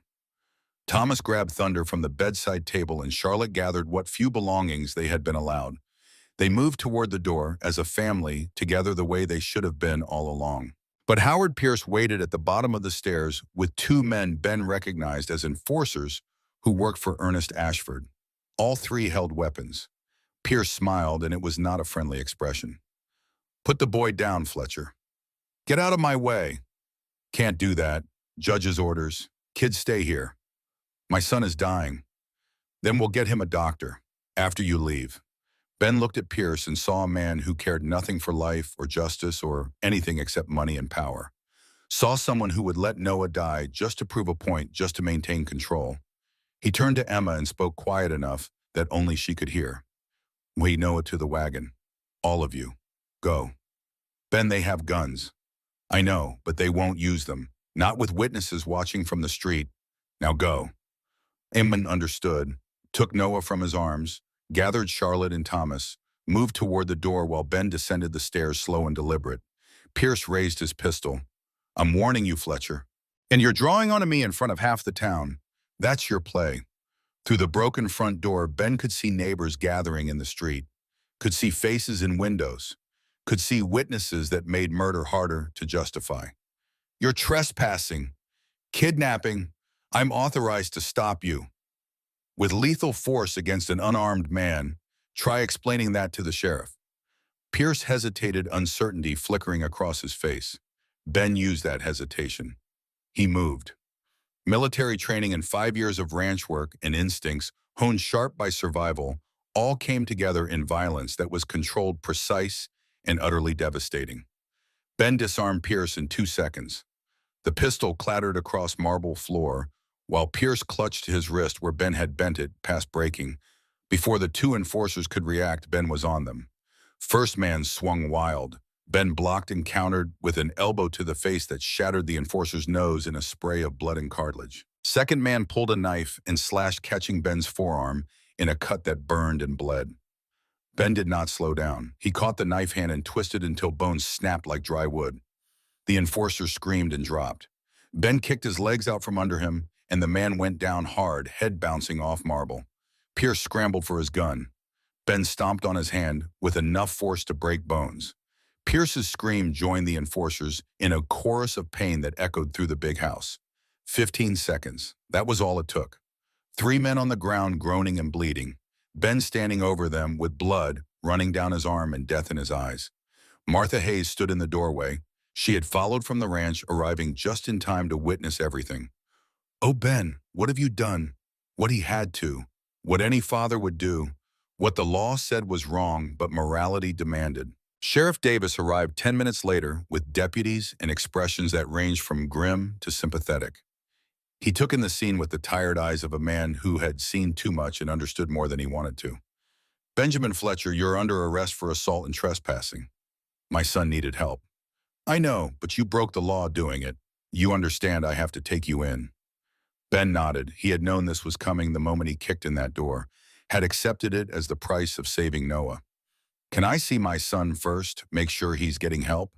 Thomas grabbed Thunder from the bedside table and Charlotte gathered what few belongings they had been allowed. They moved toward the door as a family, together the way they should have been all along. But Howard Pierce waited at the bottom of the stairs with 2 men Ben recognized as enforcers who worked for Ernest Ashford. All 3 held weapons. Pierce smiled, and it was not a friendly expression. "Put the boy down, Fletcher." "Get out of my way." "Can't do that. Judge's orders. Kids stay here." "My son is dying." "Then we'll get him a doctor after you leave." Ben looked at Pierce and saw a man who cared nothing for life or justice or anything except money and power. Saw someone who would let Noah die just to prove a point, just to maintain control. He turned to Emma and spoke quiet enough that only she could hear. "We Noah to the wagon. All of you." Go. Ben, they have guns. I know, but they won't use them. Not with witnesses watching from the street. Now go. Eamon understood, took Noah from his arms, gathered Charlotte and Thomas, moved toward the door while Ben descended the stairs slow and deliberate. Pierce raised his pistol. I'm warning you, Fletcher. And you're drawing onto me in front of half the town. That's your play. Through the broken front door, Ben could see neighbors gathering in the street, could see faces in windows, could see witnesses that made murder harder to justify. You're trespassing, kidnapping. I'm authorized to stop you. With lethal force against an unarmed man, try explaining that to the sheriff. Pierce hesitated, uncertainty flickering across his face. Ben used that hesitation. He moved. Military training and 5 years of ranch work and instincts, honed sharp by survival, all came together in violence that was controlled, precise, and utterly devastating. Ben disarmed Pierce in 2 seconds. The pistol clattered across marble floor, while Pierce clutched his wrist where Ben had bent it, past breaking. Before the 2 enforcers could react, Ben was on them. First man swung wild. Ben blocked and countered with an elbow to the face that shattered the enforcer's nose in a spray of blood and cartilage. Second man pulled a knife and slashed, catching Ben's forearm in a cut that burned and bled. Ben did not slow down. He caught the knife hand and twisted until bones snapped like dry wood. The enforcer screamed and dropped. Ben kicked his legs out from under him, and the man went down hard, head bouncing off marble. Pierce scrambled for his gun. Ben stomped on his hand with enough force to break bones. Pierce's scream joined the enforcers in a chorus of pain that echoed through the big house. 15 seconds. That was all it took. 3 men on the ground groaning and bleeding. Ben standing over them with blood running down his arm and death in his eyes. Martha Hayes stood in the doorway. She had followed from the ranch, arriving just in time to witness everything. Oh, Ben, what have you done? What he had to. What any father would do. What the law said was wrong, but morality demanded. Sheriff Davis arrived 10 minutes later with deputies and expressions that ranged from grim to sympathetic. He took in the scene with the tired eyes of a man who had seen too much and understood more than he wanted to. Benjamin Fletcher, you're under arrest for assault and trespassing. My son needed help. I know, but you broke the law doing it. You understand I have to take you in. Ben nodded. He had known this was coming the moment he kicked in that door, had accepted it as the price of saving Noah. Can I see my son first, make sure he's getting help?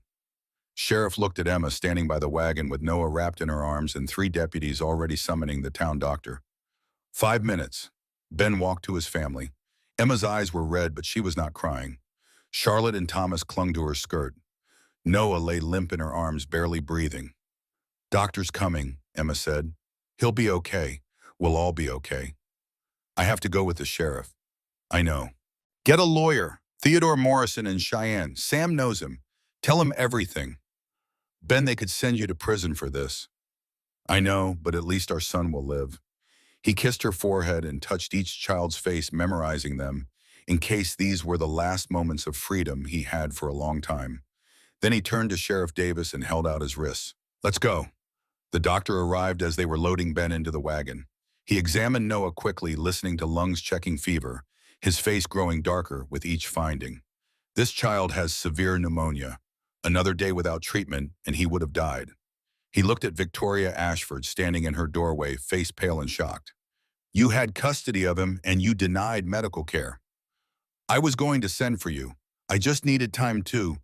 Sheriff looked at Emma standing by the wagon with Noah wrapped in her arms and 3 deputies already summoning the town doctor. 5 minutes. Ben walked to his family. Emma's eyes were red, but she was not crying. Charlotte and Thomas clung to her skirt. Noah lay limp in her arms, barely breathing. Doctor's coming, Emma said. He'll be okay. We'll all be okay. I have to go with the sheriff. I know. Get a lawyer. Theodore Morrison in Cheyenne. Sam knows him. Tell him everything. Ben, they could send you to prison for this. I know, but at least our son will live. He kissed her forehead and touched each child's face, memorizing them, in case these were the last moments of freedom he had for a long time. Then he turned to Sheriff Davis and held out his wrists. Let's go. The doctor arrived as they were loading Ben into the wagon. He examined Noah quickly, listening to lungs checking fever, his face growing darker with each finding. This child has severe pneumonia. Another day without treatment, and he would have died. He looked at Victoria Ashford standing in her doorway, face pale and shocked. You had custody of him, and you denied medical care. I was going to send for you. I just needed time to...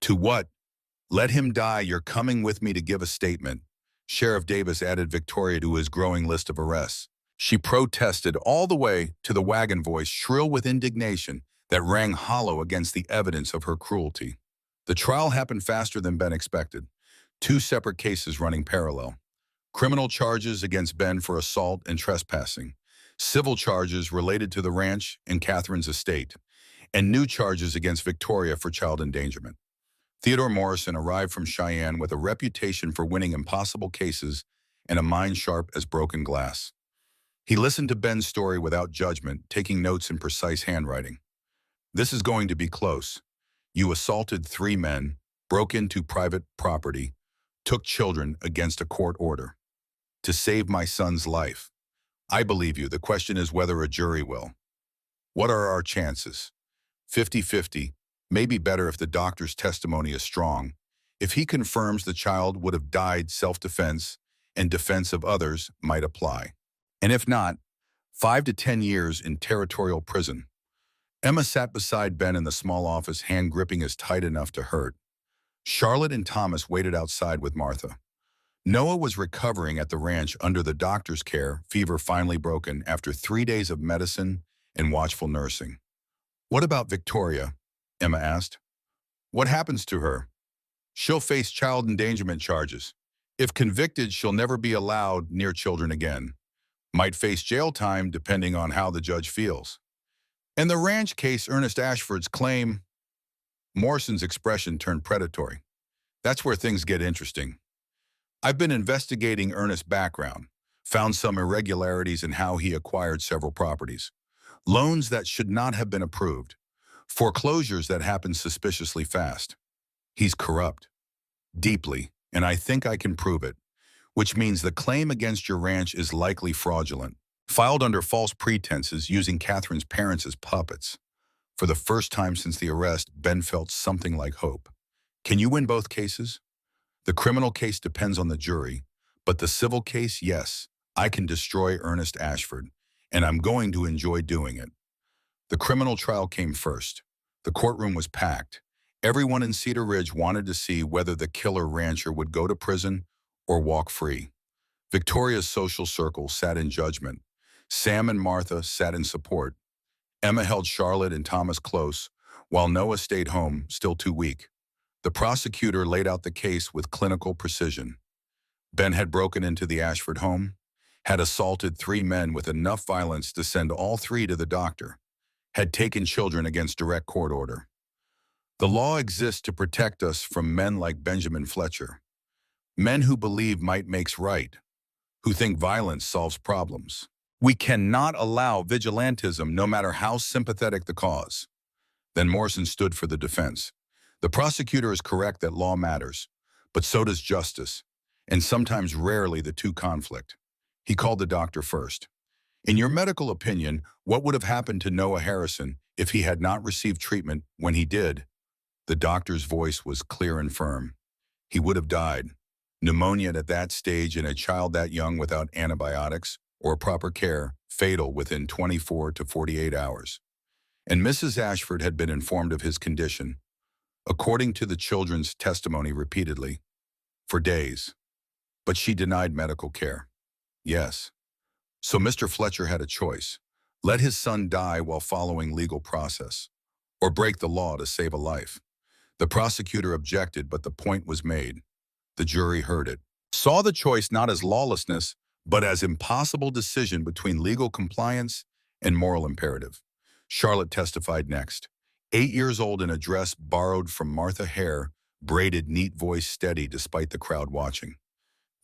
To what? Let him die. You're coming with me to give a statement. Sheriff Davis added Victoria to his growing list of arrests. She protested all the way to the wagon, voice shrill with indignation that rang hollow against the evidence of her cruelty. The trial happened faster than Ben expected. 2 separate cases running parallel. Criminal charges against Ben for assault and trespassing. Civil charges related to the ranch and Catherine's estate. And new charges against Victoria for child endangerment. Theodore Morrison arrived from Cheyenne with a reputation for winning impossible cases and a mind sharp as broken glass. He listened to Ben's story without judgment, taking notes in precise handwriting. This is going to be close. You assaulted 3 men, broke into private property, took children against a court order. To save my son's life. I believe you. The question is whether a jury will. What are our chances? 50-50. May be better if the doctor's testimony is strong. If he confirms the child would have died self-defense and defense of others might apply. And if not, 5 to 10 years in territorial prison. Emma sat beside Ben in the small office, hand gripping as tight enough to hurt. Charlotte and Thomas waited outside with Martha. Noah was recovering at the ranch under the doctor's care, fever finally broken after 3 days of medicine and watchful nursing. "What about Victoria?" Emma asked. "What happens to her?" "She'll face child endangerment charges. If convicted, she'll never be allowed near children again. Might face jail time depending on how the judge feels." "And the ranch case, Ernest Ashford's claim?" Morrison's expression turned predatory. "That's where things get interesting. I've been investigating Ernest's background, found some irregularities in how he acquired several properties, loans that should not have been approved, foreclosures that happened suspiciously fast. He's corrupt, deeply, and I think I can prove it, which means the claim against your ranch is likely fraudulent, filed under false pretenses using Catherine's parents as puppets." For the first time since the arrest, Ben felt something like hope. "Can you win both cases?" "The criminal case depends on the jury, but the civil case, yes, I can destroy Ernest Ashford, and I'm going to enjoy doing it." The criminal trial came first. The courtroom was packed. Everyone in Cedar Ridge wanted to see whether the killer rancher would go to prison or walk free. Victoria's social circle sat in judgment. Sam and Martha sat in support. Emma held Charlotte and Thomas close, while Noah stayed home, still too weak. The prosecutor laid out the case with clinical precision. Ben had broken into the Ashford home, had assaulted 3 men with enough violence to send all 3 to the doctor, had taken children against direct court order. The law exists to protect us from men like Benjamin Fletcher, men who believe might makes right, who think violence solves problems. We cannot allow vigilantism, no matter how sympathetic the cause. Then Morrison stood for the defense. "The prosecutor is correct that law matters, but so does justice, and sometimes rarely the two conflict." He called the doctor first. "In your medical opinion, what would have happened to Noah Harrison if he had not received treatment when he did?" The doctor's voice was clear and firm. "He would have died. Pneumonia at that stage in a child that young without antibiotics or proper care, fatal within 24 to 48 hours. And Mrs. Ashford had been informed of his condition, according to the children's testimony repeatedly, for days. But she denied medical care." "Yes. So Mr. Fletcher had a choice. Let his son die while following legal process, or break the law to save a life." The prosecutor objected, but the point was made. The jury heard it, saw the choice not as lawlessness, but as impossible decision between legal compliance and moral imperative. Charlotte testified next. 8 years old in a dress borrowed from Martha Hare, braided, neat voice steady despite the crowd watching.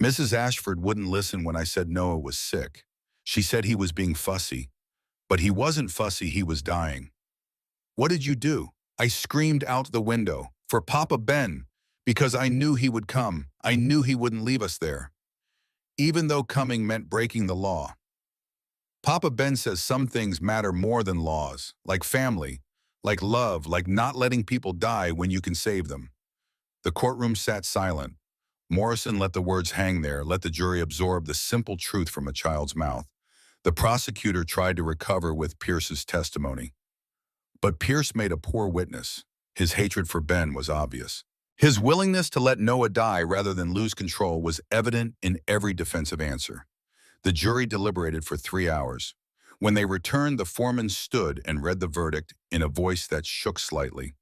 "Mrs. Ashford wouldn't listen when I said Noah was sick. She said he was being fussy. But he wasn't fussy, he was dying. What did you do?" "I screamed out the window, for Papa Ben, because I knew he would come. I knew he wouldn't leave us there, even though coming meant breaking the law. Papa Ben says some things matter more than laws, like family, like love, like not letting people die when you can save them." The courtroom sat silent. Morrison let the words hang there, let the jury absorb the simple truth from a child's mouth. The prosecutor tried to recover with Pierce's testimony. But Pierce made a poor witness. His hatred for Ben was obvious. His willingness to let Noah die rather than lose control was evident in every defensive answer. The jury deliberated for 3 hours. When they returned, the foreman stood and read the verdict in a voice that shook slightly.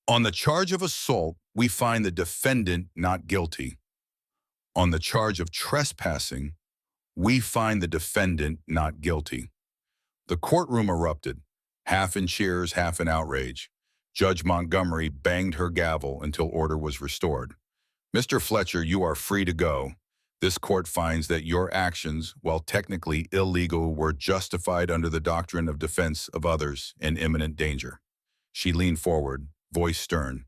"On the charge of assault, we find the defendant not guilty. On the charge of trespassing, we find the defendant not guilty." The courtroom erupted, half in cheers, half in outrage. Judge Montgomery banged her gavel until order was restored. "Mr. Fletcher, you are free to go. This court finds that your actions, while technically illegal, were justified under the doctrine of defense of others in imminent danger." She leaned forward, voice stern.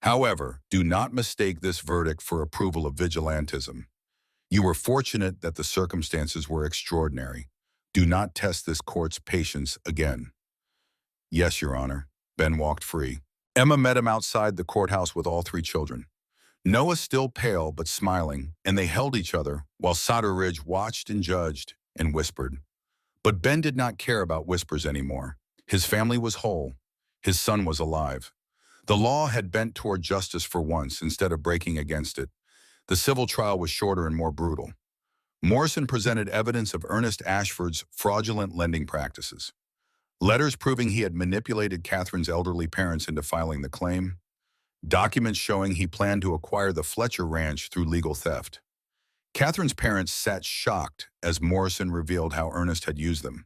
"However, do not mistake this verdict for approval of vigilantism. You were fortunate that the circumstances were extraordinary. Do not test this court's patience again." "Yes, Your Honor." Ben walked free. Emma met him outside the courthouse with all three children. Noah still pale but smiling, and they held each other while Solder Ridge watched and judged and whispered. But Ben did not care about whispers anymore. His family was whole. His son was alive. The law had bent toward justice for once instead of breaking against it. The civil trial was shorter and more brutal. Morrison presented evidence of Ernest Ashford's fraudulent lending practices. Letters proving he had manipulated Catherine's elderly parents into filing the claim. Documents showing he planned to acquire the Fletcher Ranch through legal theft. Catherine's parents sat shocked as Morrison revealed how Ernest had used them.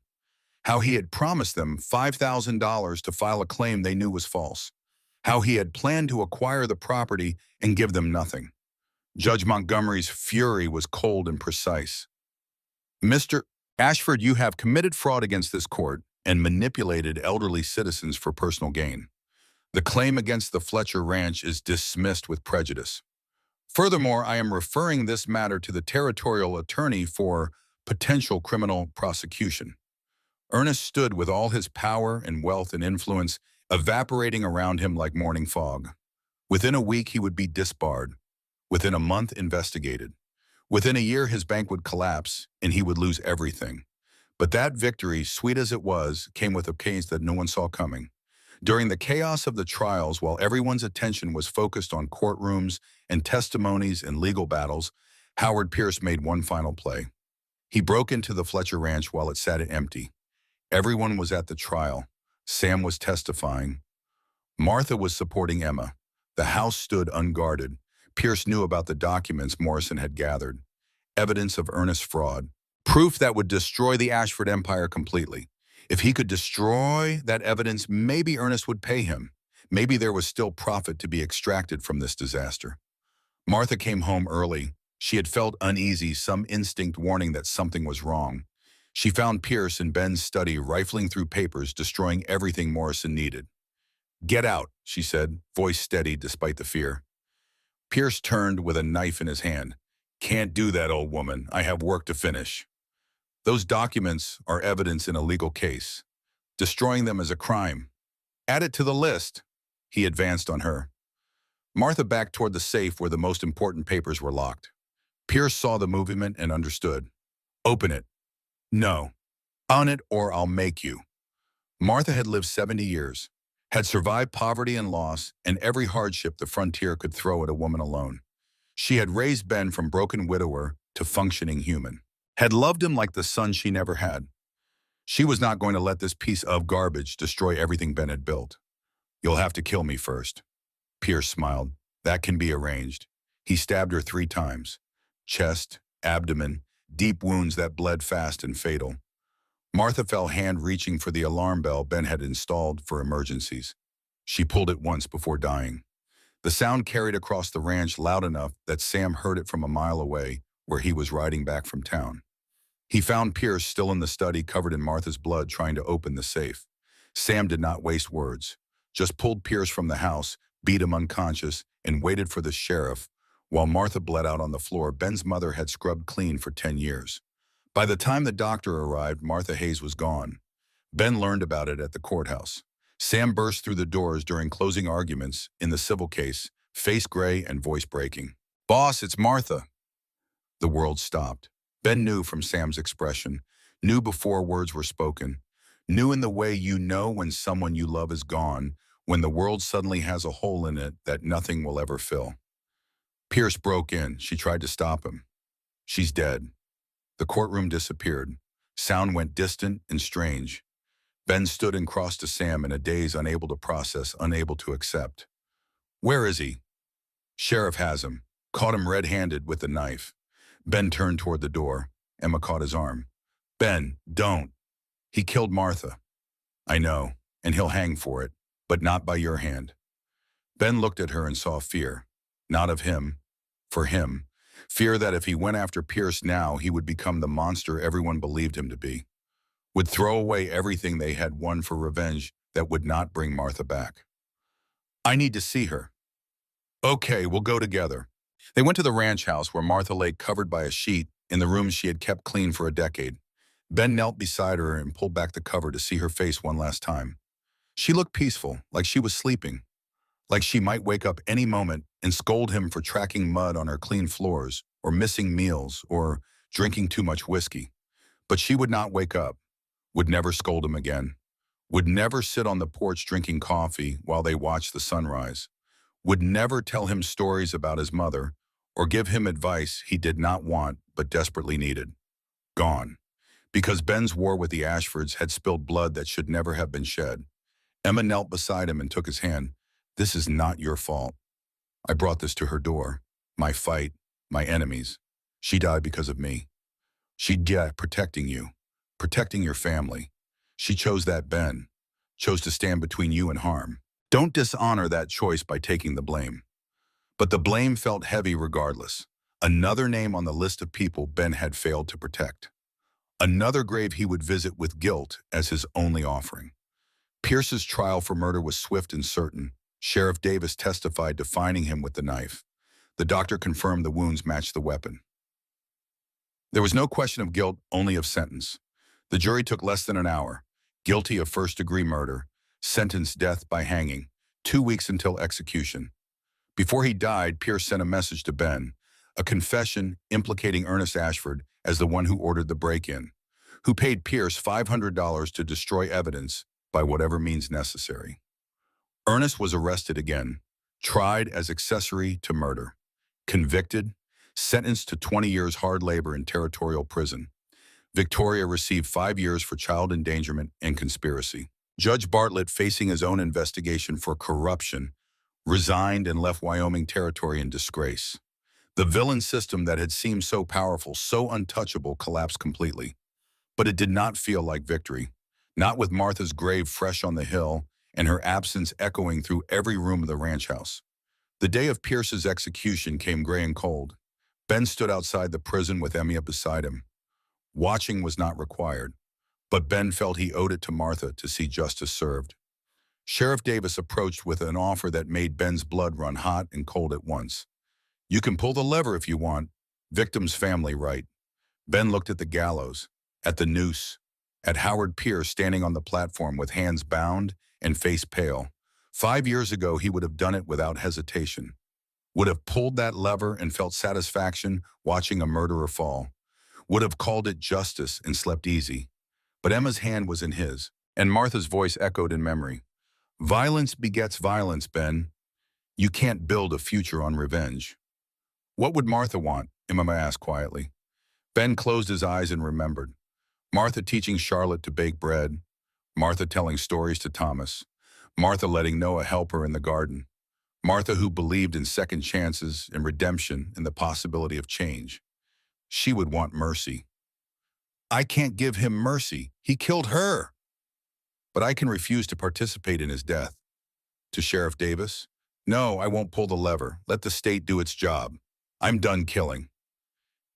How he had promised them $5,000 to file a claim they knew was false. How he had planned to acquire the property and give them nothing. Judge Montgomery's fury was cold and precise. Mr. Ashford, you have committed fraud against this court and manipulated elderly citizens for personal gain. The claim against the Fletcher Ranch is dismissed with prejudice. Furthermore, I am referring this matter to the territorial attorney for potential criminal prosecution. Ernest stood with all his power and wealth and influence evaporating around him like morning fog. Within a week, he would be disbarred. Within a month, investigated. Within a year, his bank would collapse and he would lose everything. But that victory, sweet as it was, came with a case that no one saw coming. During the chaos of the trials, while everyone's attention was focused on courtrooms and testimonies and legal battles, Howard Pierce made one final play. He broke into the Fletcher Ranch while it sat empty. Everyone was at the trial. Sam was testifying. Martha was supporting Emma. The house stood unguarded. Pierce knew about the documents Morrison had gathered. Evidence of Ernest's fraud. Proof that would destroy the Ashford empire completely. If he could destroy that evidence, maybe Ernest would pay him. Maybe there was still profit to be extracted from this disaster. Martha came home early. She had felt uneasy, some instinct warning that something was wrong. She found Pierce in Ben's study rifling through papers, destroying everything Morrison needed. "Get out," she said, voice steady despite the fear. Pierce turned with a knife in his hand. "Can't do that, old woman. I have work to finish." "Those documents are evidence in a legal case. Destroying them is a crime. Add it to the list." He advanced on her. Martha backed toward the safe where the most important papers were locked. Pierce saw the movement and understood. "Open it." "No. On it or I'll make you." Martha had lived 70 years, had survived poverty and loss and every hardship the frontier could throw at a woman alone. She had raised Ben from broken widower to functioning human, had loved him like the son she never had. She was not going to let this piece of garbage destroy everything Ben had built. "You'll have to kill me first." Pierce smiled. "That can be arranged." He stabbed her 3 times. Chest, abdomen, deep wounds that bled fast and fatal. Martha fell hand reaching for the alarm bell Ben had installed for emergencies. She pulled it once before dying. The sound carried across the ranch loud enough that Sam heard it from a mile away where he was riding back from town. He found Pierce still in the study covered in Martha's blood trying to open the safe. Sam did not waste words, just pulled Pierce from the house, beat him unconscious, and waited for the sheriff. While Martha bled out on the floor, Ben's mother had scrubbed clean for 10 years. By the time the doctor arrived, Martha Hayes was gone. Ben learned about it at the courthouse. Sam burst through the doors during closing arguments in the civil case, face gray and voice breaking. "Boss, it's Martha." The world stopped. Ben knew from Sam's expression, knew before words were spoken, knew in the way you know when someone you love is gone, when the world suddenly has a hole in it that nothing will ever fill. Pierce broke in. She tried to stop him. "She's dead." The courtroom disappeared. Sound went distant and strange. Ben stood and crossed to Sam in a daze, unable to process, unable to accept. "Where is he?" "Sheriff has him. Caught him red-handed with the knife." Ben turned toward the door. Emma caught his arm. "Ben, don't. He killed Martha." "I know, and he'll hang for it, but not by your hand." Ben looked at her and saw fear. Not of him. For him. Fear that if he went after Pierce now, he would become the monster everyone believed him to be. Would throw away everything they had won for revenge that would not bring Martha back. "I need to see her." "Okay, we'll go together." They went to the ranch house where Martha lay covered by a sheet in the room she had kept clean for a decade. Ben knelt beside her and pulled back the cover to see her face one last time. She looked peaceful, like she was sleeping. like she might wake up any moment and scold him for tracking mud on her clean floors, or missing meals, or drinking too much whiskey. But she would not wake up, would never scold him again, would never sit on the porch drinking coffee while they watched the sunrise, would never tell him stories about his mother, or give him advice he did not want but desperately needed. Gone. Because Ben's war with the Ashfords had spilled blood that should never have been shed. Emma knelt beside him and took his hand. "This is not your fault. I brought this to her door. My fight, my enemies. She died because of me. She died protecting you, protecting your family. She chose that, Ben. Chose to stand between you and harm. Don't dishonor that choice by taking the blame." But the blame felt heavy regardless. Another name on the list of people Ben had failed to protect. Another grave he would visit with guilt as his only offering. Pierce's trial for murder was swift and certain. Sheriff Davis testified, defining him with the knife. The doctor confirmed the wounds matched the weapon. There was no question of guilt, only of sentence. The jury took less than an hour. Guilty of first-degree murder, sentenced death by hanging, 2 weeks until execution. Before he died, Pierce sent a message to Ben, a confession implicating Ernest Ashford as the one who ordered the break-in, who paid Pierce $500 to destroy evidence by whatever means necessary. Ernest was arrested again, tried as accessory to murder, convicted, sentenced to 20 years hard labor in territorial prison. Victoria received 5 years for child endangerment and conspiracy. Judge Bartlett, facing his own investigation for corruption, resigned and left Wyoming Territory in disgrace. The villain system that had seemed so powerful, so untouchable, collapsed completely. But it did not feel like victory, not with Martha's grave fresh on the hill and her absence echoing through every room of the ranch house. The day of Pierce's execution came gray and cold. Ben stood outside the prison with Emma beside him. Watching was not required, but Ben felt he owed it to Martha to see justice served. Sheriff Davis approached with an offer that made Ben's blood run hot and cold at once. "You can pull the lever if you want. Victim's family right." Ben looked at the gallows, at the noose, at Howard Pierce standing on the platform with hands bound and face pale. 5 years ago, he would have done it without hesitation. Would have pulled that lever and felt satisfaction watching a murderer fall. Would have called it justice and slept easy. But Emma's hand was in his, and Martha's voice echoed in memory. "Violence begets violence, Ben. You can't build a future on revenge." "What would Martha want?" Emma asked quietly. Ben closed his eyes and remembered. Martha teaching Charlotte to bake bread. Martha telling stories to Thomas. Martha letting Noah help her in the garden. Martha who believed in second chances and redemption and the possibility of change. She would want mercy. "I can't give him mercy. He killed her. But I can refuse to participate in his death." To Sheriff Davis, "No, I won't pull the lever. Let the state do its job. I'm done killing."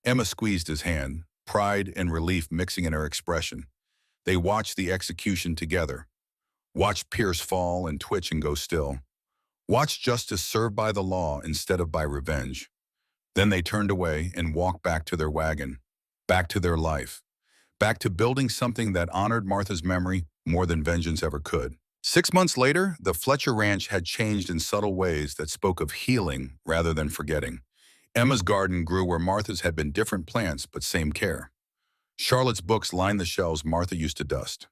Emma squeezed his hand, pride and relief mixing in her expression. They watched the execution together. Watched Pierce fall and twitch and go still. Watched justice served by the law instead of by revenge. Then they turned away and walked back to their wagon, back to their life, back to building something that honored Martha's memory more than vengeance ever could. 6 months later, the Fletcher Ranch had changed in subtle ways that spoke of healing rather than forgetting. Emma's garden grew where Martha's had been, different plants, but same care. Charlotte's books lined the shelves Martha used to dust.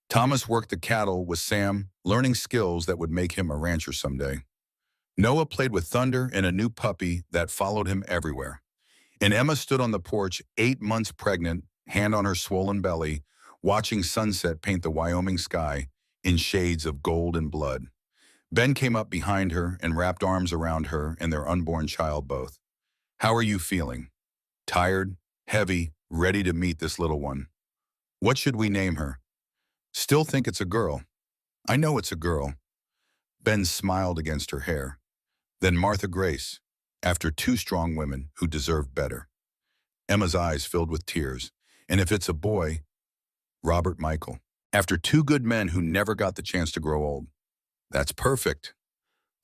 Thomas worked the cattle with Sam, learning skills that would make him a rancher someday. Noah played with Thunder and a new puppy that followed him everywhere. And Emma stood on the porch, 8 months pregnant, hand on her swollen belly, watching sunset paint the Wyoming sky in shades of gold and blood. Ben came up behind her and wrapped arms around her and their unborn child both. "How are you feeling?" "Tired, heavy, ready to meet this little one." "What should we name her?" "Still think it's a girl." "I know it's a girl." Ben smiled against her hair. Then Martha Grace, after 2 strong women who deserved better. Emma's eyes filled with tears. "And if it's a boy, Robert Michael." After 2 good men who never got the chance to grow old. "That's perfect."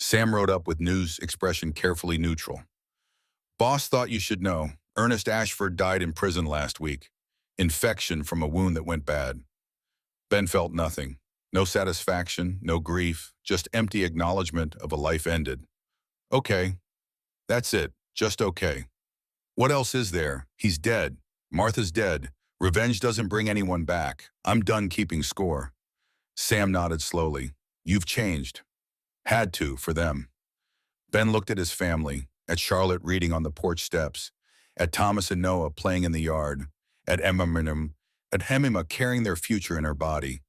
Sam rode up with news expression carefully neutral. "Boss thought you should know. Ernest Ashford died in prison last week. Infection from a wound that went bad." Ben felt nothing. No satisfaction, no grief, just empty acknowledgement of a life ended. Okay, that's it, just okay. What else is there? He's dead. Martha's dead. Revenge doesn't bring anyone back. I'm done keeping score. Sam nodded slowly. You've changed. Had to, for them. Ben looked at his family, at Charlotte reading on the porch steps, at Thomas and Noah playing in the yard, at Hemima carrying their future in her body.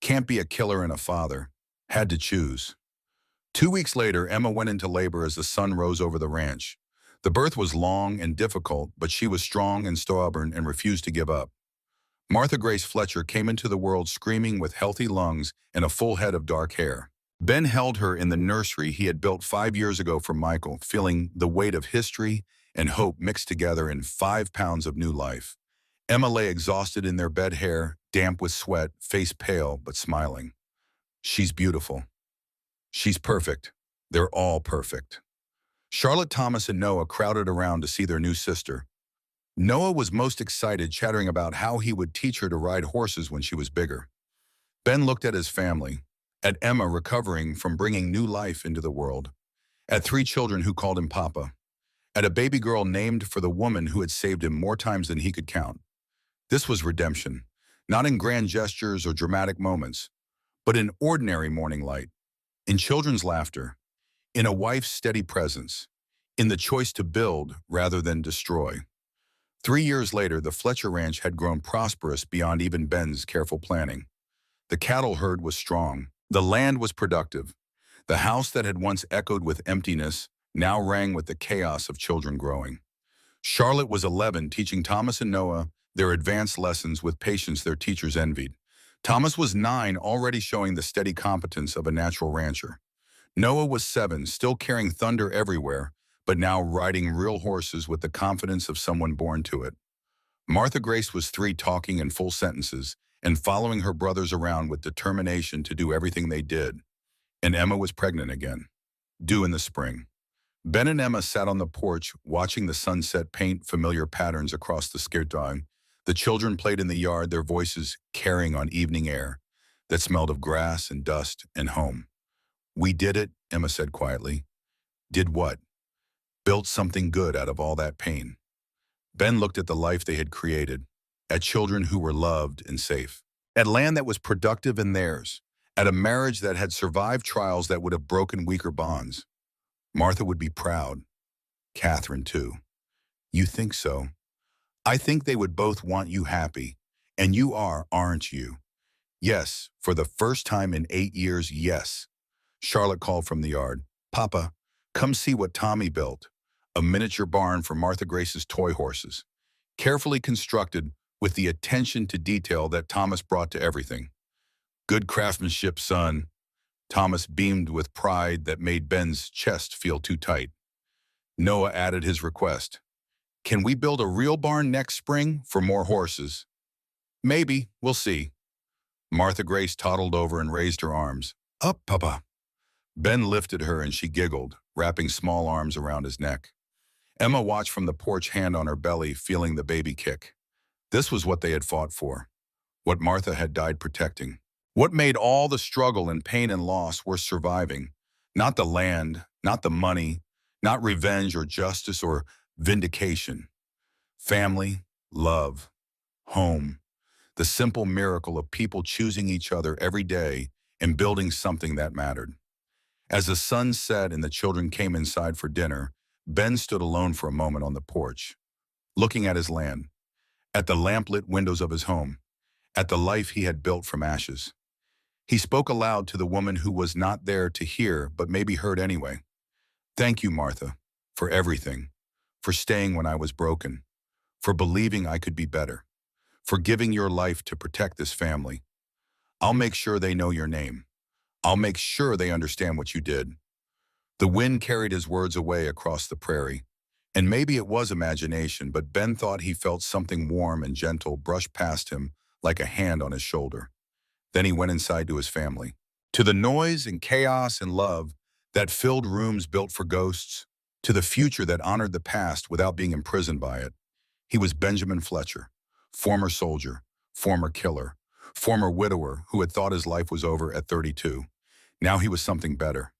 Can't be a killer and a father. Had to choose. 2 weeks later, Emma went into labor as the sun rose over the ranch. The birth was long and difficult, but she was strong and stubborn and refused to give up. Martha Grace Fletcher came into the world screaming with healthy lungs and a full head of dark hair. Ben held her in the nursery he had built 5 years ago for Michael, feeling the weight of history and hope mixed together in 5 pounds of new life. Emma lay exhausted in their bed hair, damp with sweat, face pale but smiling. She's beautiful. She's perfect. They're all perfect. Charlotte, Thomas, and Noah crowded around to see their new sister. Noah was most excited, chattering about how he would teach her to ride horses when she was bigger. Ben looked at his family, at Emma recovering from bringing new life into the world, at 3 children who called him Papa, at a baby girl named for the woman who had saved him more times than he could count. This was redemption, not in grand gestures or dramatic moments, but in ordinary morning light, in children's laughter, in a wife's steady presence, in the choice to build rather than destroy. 3 years later, the Fletcher Ranch had grown prosperous beyond even Ben's careful planning. The cattle herd was strong. The land was productive. The house that had once echoed with emptiness now rang with the chaos of children growing. Charlotte was 11, teaching Thomas and Noah their advanced lessons with patience their teachers envied. Thomas was 9, already showing the steady competence of a natural rancher. Noah was 7, still carrying thunder everywhere, but now riding real horses with the confidence of someone born to it. Martha Grace was 3, talking in full sentences and following her brothers around with determination to do everything they did. And Emma was pregnant again, due in the spring. Ben and Emma sat on the porch, watching the sunset paint familiar patterns across the skirting. The children played in the yard, their voices carrying on evening air that smelled of grass and dust and home. We did it, Emma said quietly. Did what? Built something good out of all that pain. Ben looked at the life they had created, at children who were loved and safe, at land that was productive in theirs, at a marriage that had survived trials that would have broken weaker bonds. Martha would be proud. Catherine, too. You think so? I think they would both want you happy. And you are, aren't you? Yes, for the first time in 8 years, yes. Charlotte called from the yard. Papa, come see what Tommy built. A miniature barn for Martha Grace's toy horses, carefully constructed with the attention to detail that Thomas brought to everything. Good craftsmanship, son. Thomas beamed with pride that made Ben's chest feel too tight. Noah added his request. Can we build a real barn next spring for more horses? Maybe, we'll see. Martha Grace toddled over and raised her arms. Up, Papa. Ben lifted her and she giggled, wrapping small arms around his neck. Emma watched from the porch, hand on her belly, feeling the baby kick. This was what they had fought for, what Martha had died protecting, what made all the struggle and pain and loss worth surviving. Not the land, not the money, not revenge or justice or vindication. Family, love, home, the simple miracle of people choosing each other every day and building something that mattered. As the sun set and the children came inside for dinner, Ben stood alone for a moment on the porch, looking at his land, at the lamplit windows of his home, at the life he had built from ashes. He spoke aloud to the woman who was not there to hear, but maybe heard anyway. Thank you, Martha, for everything, for staying when I was broken, for believing I could be better, for giving your life to protect this family. I'll make sure they know your name. I'll make sure they understand what you did. The wind carried his words away across the prairie, and maybe it was imagination, but Ben thought he felt something warm and gentle brush past him like a hand on his shoulder. Then he went inside to his family, to the noise and chaos and love that filled rooms built for ghosts, to the future that honored the past without being imprisoned by it. He was Benjamin Fletcher, former soldier, former killer, Former widower who had thought his life was over at 32. Now he was something better.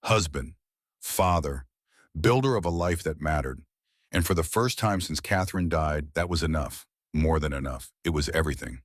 Husband, father, builder of a life that mattered. And for the first time since Catherine died, that was enough. More than enough. It was everything.